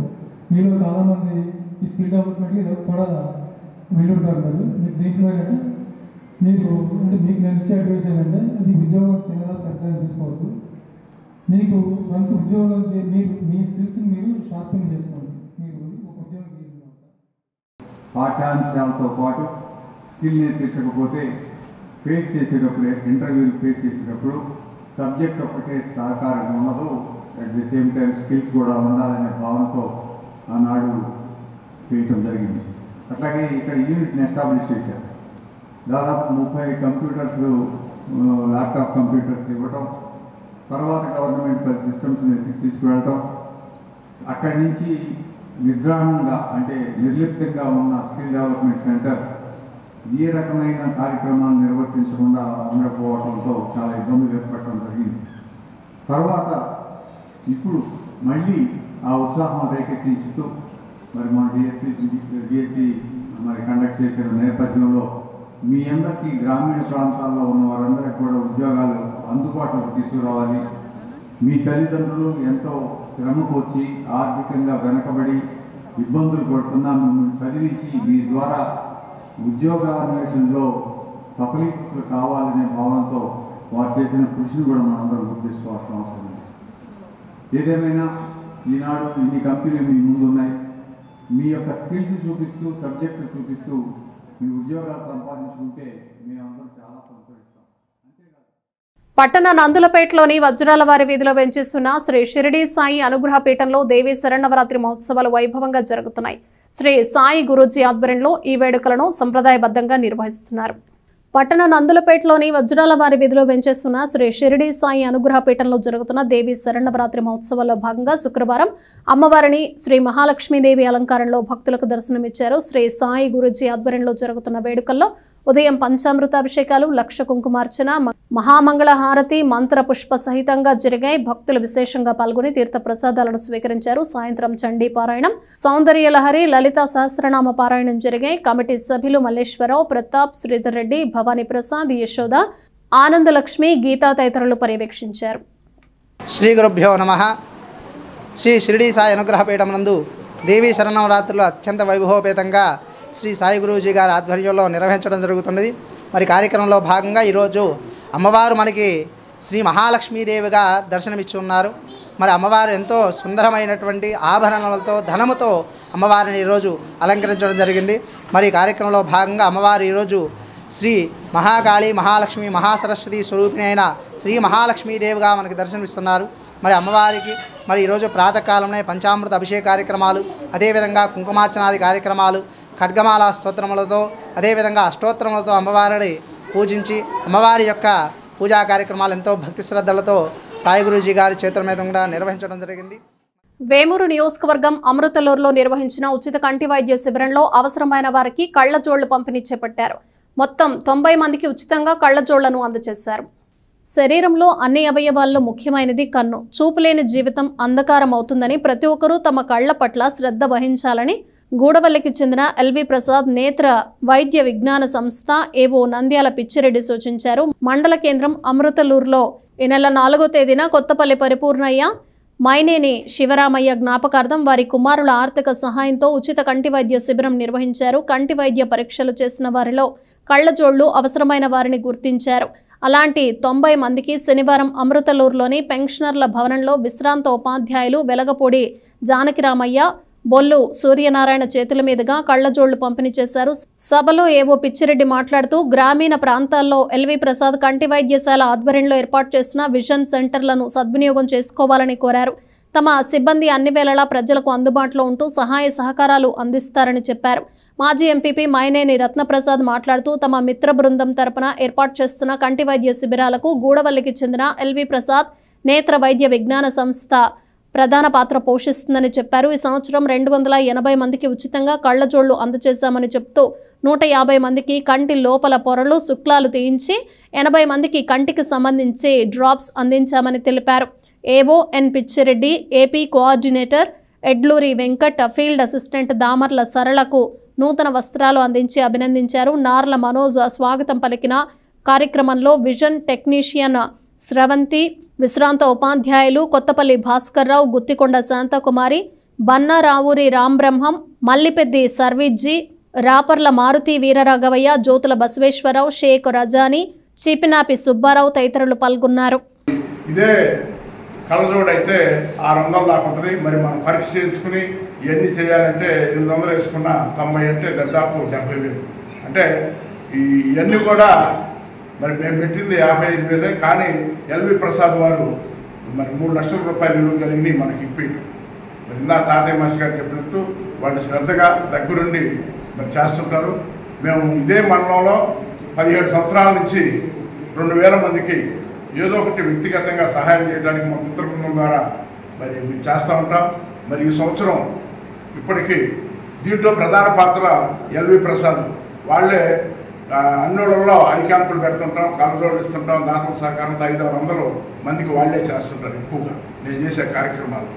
మీలో చాలామంది ఈ స్కిల్ డెవలప్మెంట్కి కూడా వెళ్ళుంటారు కదా. మీరు దీంట్లో ఏంటంటే మీకు నేను ఇచ్చే అడ్వైస్ ఏంటంటే అది ఉద్యోగం చిన్నదా పెద్దగా చూసుకోవద్దు. మీకు మంచి ఉద్యోగం మీరు మీ స్కిల్స్ని మీరు షార్పెన్ చేసుకోండి. మీరు ఒక ఉద్యోగం చేయాలి. పాఠ్యాంశాలతో పాటు స్కిల్ నేర్పించకపోతే ఫేస్ చేసేటప్పుడు, ఇంటర్వ్యూలు ఫేస్ చేసేటప్పుడు సబ్జెక్ట్ ఒకటే సహకారం ఉండదు. At the same time skills కూడా ఉండాలనే భావనతో ఆనాడు చేయటం జరిగింది. అట్లాగే ఇక్కడ యూనిట్ని ఎస్టాబ్లిష్ చేశారు. దాదాపు 30 కంప్యూటర్స్, ల్యాప్టాప్ కంప్యూటర్స్ ఇవ్వటం, తర్వాత గవర్నమెంట్ సిస్టమ్స్ని తీసుకువెళ్ళటం, అక్కడి నుంచి నిద్రాణంగా అంటే నిర్లిప్తంగా ఉన్న స్కిల్ డెవలప్మెంట్ సెంటర్ ఏ రకమైన కార్యక్రమాలు నిర్వర్తించకుండా ఉండకపోవడంతో చాలా ఇబ్బందులు ఏర్పడటం జరిగింది. తర్వాత ఇప్పుడు మళ్ళీ ఆ ఉత్సాహం రేకెత్తించుతూ మరి మన డిఎస్సి మరి కండక్ట్ చేసిన నేపథ్యంలో మీ అందరికీ గ్రామీణ ప్రాంతాల్లో ఉన్న వారందరికీ కూడా ఉద్యోగాలు అందుబాటులోకి తీసుకురావాలి. మీ తల్లిదండ్రులు ఎంతో శ్రమకు వచ్చి ఆర్థికంగా వెనకబడి ఇబ్బందులు పడుతున్నా మిమ్మల్ని చదివించి మీ ద్వారా ఉద్యోగాన్వేషణలో సఫలీకృతులు కావాలనే భావనతో వారు చేసిన కృషిని కూడా మనందరం గుర్తించుకోవాల్సిన అవసరం ఉంది. ఏదేమైనా ఈనాడు ఇన్ని కంపెనీలు మీ ముందు ఉన్నాయి. మీ యొక్క స్కిల్స్ చూపిస్తూ, సబ్జెక్టు చూపిస్తూ మీ ఉద్యోగాలు సంపాదించుకుంటే మేమందరం చాలా సంతోషిస్తాం. పట్టణ నందులపేటలోని వజ్రాలవారి వీధిలో వెంచేస్తున్న శ్రీ షిరిడి సాయి అనుగ్రహ పీఠంలో దేవీ శరన్నవరాత్రి మహోత్సవాలు వైభవంగా జరుగుతున్నాయి. శ్రీ సాయి గురూజీ ఆధ్వర్యంలో ఈ వేడుకలను సంప్రదాయబద్ధంగా నిర్వహిస్తున్నారు. పట్టణ నందులపేటలోని వజ్రాలవారి వీధిలో వెంచేస్తున్న శ్రీ షిరిడి సాయి అనుగ్రహ పీఠంలో జరుగుతున్న దేవీ శరన్నవరాత్రి మహోత్సవాల్లో భాగంగా శుక్రవారం అమ్మవారిని శ్రీ మహాలక్ష్మీదేవి అలంకారంలో భక్తులకు దర్శనమిచ్చారు. శ్రీ సాయి గురూజీ ఆధ్వర్యంలో జరుగుతున్న వేడుకల్లో ఉదయం పంచామృతాభిషేకాలు, లక్ష కుంకుమార్చన, మహామంగళ హారతి, మంత్ర పుష్ప సహితంగా జరిగాయి. భక్తులు విశేషంగా పాల్గొని తీర్థ ప్రసాదాలను స్వీకరించారు. సాయంత్రం చండీ పారాయణం, సౌందర్య లహరి, లలిత సహస్రనామ పారాయణం జరిగాయి. కమిటీ సభ్యులు మల్లేశ్వరరావు, ప్రతాప్, శ్రీధర్ రెడ్డి, భవానీ ప్రసాద్, యశోద, ఆనందలక్ష్మి, గీతా తదితరులు పర్యవేక్షించారు. శ్రీ గురుభ్యో నమః. శ్రీ షిరిడి సాయి అనుగ్రహపీఠం నందు దేవీ శరన్నవరాత్రులు అత్యంత వైభవపేతంగా శ్రీ సాయి గురూజీ గారి ఆధ్వర్యంలో నిర్వహించడం జరుగుతున్నది. మరి కార్యక్రమంలో భాగంగా ఈరోజు అమ్మవారు మనకి శ్రీ మహాలక్ష్మీదేవిగా దర్శనమిచ్చి ఉన్నారు. మరి అమ్మవారు ఎంతో సుందరమైనటువంటి ఆభరణాలతో, ధనముతో అమ్మవారిని ఈరోజు అలంకరించడం జరిగింది. మరి కార్యక్రమంలో భాగంగా అమ్మవారు ఈరోజు శ్రీ మహాకాళి, మహాలక్ష్మి, మహాసరస్వతి స్వరూపిణి అయిన శ్రీ మహాలక్ష్మీదేవిగా మనకి దర్శనమిస్తున్నారు. మరి అమ్మవారికి మరి ఈరోజు ప్రాతకాలంలో పంచామృత అభిషేక కార్యక్రమాలు, అదేవిధంగా కుంకుమార్చనాది కార్యక్రమాలు, ఖడ్గమాల స్తోత్రములతో, అదేవిధంగా అష్టోత్తరములతో అమ్మవారిని పూజించి అమ్మవారి యొక్క పూజా కార్యక్రమాలు ఎంతో భక్తి శ్రద్ధలతో సాయి గురూజీ గారి చేతుల మీద కూడా నిర్వహించడం జరిగింది. వేమూరు నియోజకవర్గం అమృతలూరులో నిర్వహించిన ఉచిత కంటి వైద్య శిబిరంలో అవసరమైన వారికి కళ్లజోళ్లు పంపిణీ చేపట్టారు. మొత్తం 90 మందికి ఉచితంగా కళ్లజోళ్లను అందజేశారు. శరీరంలో అన్ని అవయవాల్లో ముఖ్యమైనది కన్ను. చూపులేని జీవితం అంధకారం అవుతుందని ప్రతి ఒక్కరూ తమ కళ్ల పట్ల శ్రద్ధ వహించాలని గూడవల్లికి చెందిన ఎల్వి ప్రసాద్ నేత్ర వైద్య విజ్ఞాన సంస్థ ఏవో నంద్యాల పిచ్చిరెడ్డి సూచించారు. మండల కేంద్రం అమృతలూరులో ఈ నెల 4వ తేదీన కొత్తపల్లి పరిపూర్ణయ్య, మైనేని శివరామయ్య జ్ఞాపకార్థం వారి కుమారుల ఆర్థిక సహాయంతో ఉచిత కంటి వైద్య శిబిరం నిర్వహించారు. కంటి వైద్య పరీక్షలు చేసిన వారిలో కళ్లజోళ్లు అవసరమైన వారిని గుర్తించారు. అలాంటి 90 మందికి శనివారం అమృతలూరులోని పెన్షనర్ల భవనంలో విశ్రాంత ఉపాధ్యాయులు వెలగపూడి జానకిరామయ్య, బొల్లు సూర్యనారాయణ చేతుల మీదుగా కళ్లజోళ్లు పంపిణీ చేశారు. సభలో ఏవో పిచ్చిరెడ్డి మాట్లాడుతూ గ్రామీణ ప్రాంతాల్లో ఎల్వి ప్రసాద్ కంటి వైద్యశాల ఆధ్వర్యంలో ఏర్పాటు చేసిన విజన్ సెంటర్లను సద్వినియోగం చేసుకోవాలని కోరారు. తమ సిబ్బంది అన్ని వేళలా ప్రజలకు అందుబాటులో ఉంటూ సహాయ సహకారాలు అందిస్తారని చెప్పారు. మాజీ ఎంపీపీ మైనేని రత్నప్రసాద్ మాట్లాడుతూ తమ మిత్ర బృందం తరపున ఏర్పాటు చేస్తున్న కంటి వైద్య శిబిరాలకు గూడవల్లికి చెందిన ఎల్వి ప్రసాద్ నేత్ర వైద్య విజ్ఞాన సంస్థ ప్రధాన పాత్ర పోషిస్తుందని చెప్పారు. ఈ సంవత్సరం 280 మందికి ఉచితంగా కళ్లజోళ్లు అందజేశామని చెప్తూ 150 మందికి కంటి లోపల పొరలు శుక్లాలు తీయించి 80 మందికి కంటికి సంబంధించి డ్రాప్స్ అందించామని తెలిపారు. AO N Pichireddy, AP coordinator Edluri Venkat, field assistant Damarla సరళకు నూతన వస్త్రాలు అందించి అభినందించారు. నార్ల మనోజ్ స్వాగతం పలికిన కార్యక్రమంలో విజన్ టెక్నీషియన్ స్రవంతి, విశ్రాంత ఉపాధ్యాయులు కొత్తపల్లి భాస్కర్రావు, గుత్తికొండ శాంతకుమారి, బన్నారావురి రాంబ్రహ్మం, మల్లిపెద్ది సర్విజ్జీ, రాపర్ల మారుతి వీరరాఘవయ్య, జ్యోతుల బసవేశ్వరరావు, షేక్ రజాని, చీపినాపి సుబ్బారావు తదితరులు పాల్గొన్నారు. ఇదే కళ్ళజోడు అయితే 600 దాకా ఉంటుంది. మరి మనం పరీక్ష చేయించుకుని ఇవన్నీ చేయాలంటే 800 వేసుకున్న 90 అంటే దాదాపు 70,000. అంటే ఇవన్నీ కూడా మరి మేము పెట్టింది 55,000. కానీ ఎల్వి ప్రసాద్ వారు మరి 3 లక్షల రూపాయలు విలువ కలిగి మనకి ఇప్పిండు. మరి ఇందా తాతయ్య మాస్టర్ గారు చెప్పినట్టు వాళ్ళు శ్రద్ధగా దగ్గరుండి మరి చేస్తుంటారు. మేము ఇదే మండలంలో 17 సంవత్సరాల నుంచి 2,000 మందికి ఏదో ఒకటి వ్యక్తిగతంగా సహాయం చేయడానికి మా మిత్ర బృందం ద్వారా మరి చేస్తూ ఉంటాం. మరి ఈ సంవత్సరం ఇప్పటికీ దీంట్లో ప్రధాన పాత్ర ఎల్వి ప్రసాద్ వాళ్ళే. అన్నోళ్ళలో ఐ క్యాంపులు పెడుతుంటాం, కళ్ళజోళ్ళు ఇస్తుంటాం, దాతల సహకారంతో 500 మందికి వాళ్ళే చేస్తుంటారు ఎక్కువగా నేను చేసే కార్యక్రమాలు.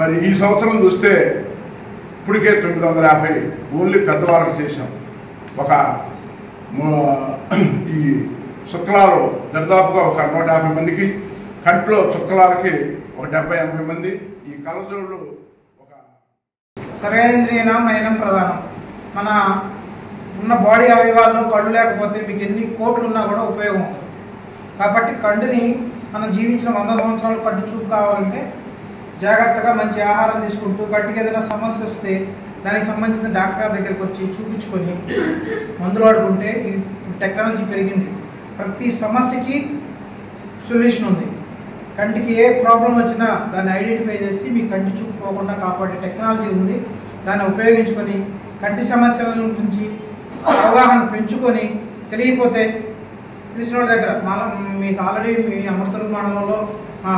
మరి ఈ సంవత్సరం చూస్తే ఇప్పటికే 950 ఓన్లీ పెద్దవాళ్ళకి చేసాం. ఒక ఈ శుక్లాలు దాదాపుగా ఒక 150 మందికి, కంట్లో చుక్కలాలకి ఒక 70-80 మంది, ఈ కళ్ళజోళ్ళు సర్వేంద్రియనం నయనం ప్రధానం. మన ఉన్న బాడీ అవయవాల్లో కళ్ళు లేకపోతే మీకు ఎన్ని కోట్లు ఉన్నా కూడా ఉపయోగం ఉంటుంది. కాబట్టి కంటిని మనం జీవించిన 100 సంవత్సరాలు కంటి చూపు కావాలంటే జాగ్రత్తగా మంచి ఆహారం తీసుకుంటూ కంటికి ఏదైనా సమస్య వస్తే దానికి సంబంధించిన డాక్టర్ దగ్గరికి వచ్చి చూపించుకొని మందులు వాడుకుంటే ఈ టెక్నాలజీ పెరిగింది. ప్రతి సమస్యకి సొల్యూషన్ ఉంది. కంటికి ఏ ప్రాబ్లం వచ్చినా దాన్ని ఐడెంటిఫై చేసి మీ కంటి చూపు పోకుండా కాపాడే టెక్నాలజీ ఉంది. దాన్ని ఉపయోగించుకొని కంటి సమస్యల గురించి అవగాహన పెంచుకొని తెలియకపోతే తెలిసిన వాళ్ళ దగ్గర మీకు ఆల్రెడీ మీ అమృతూరు మండలంలో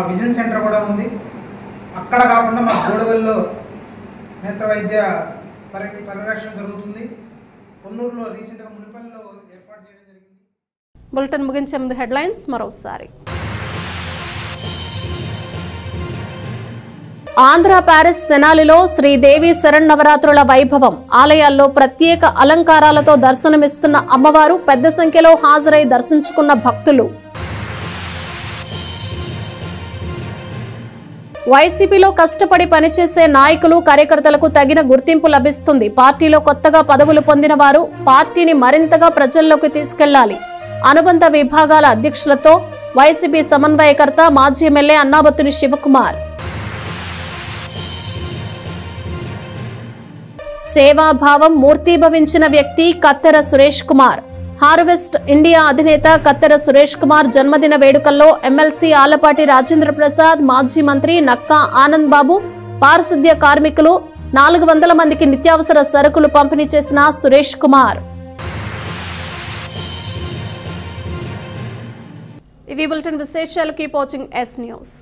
విజన్ సెంటర్ కూడా ఉంది. అక్కడ కాకుండా మా గూడవల్లిలో నేత్ర వైద్య పరిరక్షణ జరుగుతుంది. కొన్నూరులో రీసెంట్గా మునిపల్లిలో ఏర్పాటు చేయడం జరిగింది. బులెటిన్ ముగించే ముందు హెడ్లైన్స్ మరోసారి. ఆంధ్ర ప్యారిస్ తెనాలిలో శ్రీదేవి శరన్నవరాత్రుల వైభవం. ఆలయాల్లో ప్రత్యేక అలంకారాలతో దర్శనమిస్తున్న అమ్మవారు, పెద్ద సంఖ్యలో హాజరై దర్శించుకున్న భక్తులు. వైసీపీలో కష్టపడి పనిచేసే నాయకులు, కార్యకర్తలకు తగిన గుర్తింపు లభిస్తుంది. పార్టీలో కొత్తగా పదవులు పొందిన వారు పార్టీని మరింతగా ప్రజల్లోకి తీసుకెళ్లాలి. అనుబంధ విభాగాల అధ్యక్షులతో వైసీపీ సమన్వయకర్త మాజీ ఎమ్మెల్యే అన్నాబత్తుని శివకుమార్. సేవాభావం మూర్తీభవించిన వ్యక్తి కత్తెర సురేష్ కుమార్. హార్వెస్ట్ ఇండియా అధినేత కత్తెర సురేష్ కుమార్ జన్మదిన వేడుకల్లో ఎమ్మెల్సీ ఆలపాటి రాజేంద్ర ప్రసాద్, మాజీ మంత్రి నక్కా ఆనంద్ బాబు, పారిశుద్ధ్య కార్మికులు 400 మందికి నిత్యావసర సరుకులు పంపిణీ చేసిన సురేష్ కుమార్. ఇవి బులెటిన్ విశేషాలు. Keep watching yes news.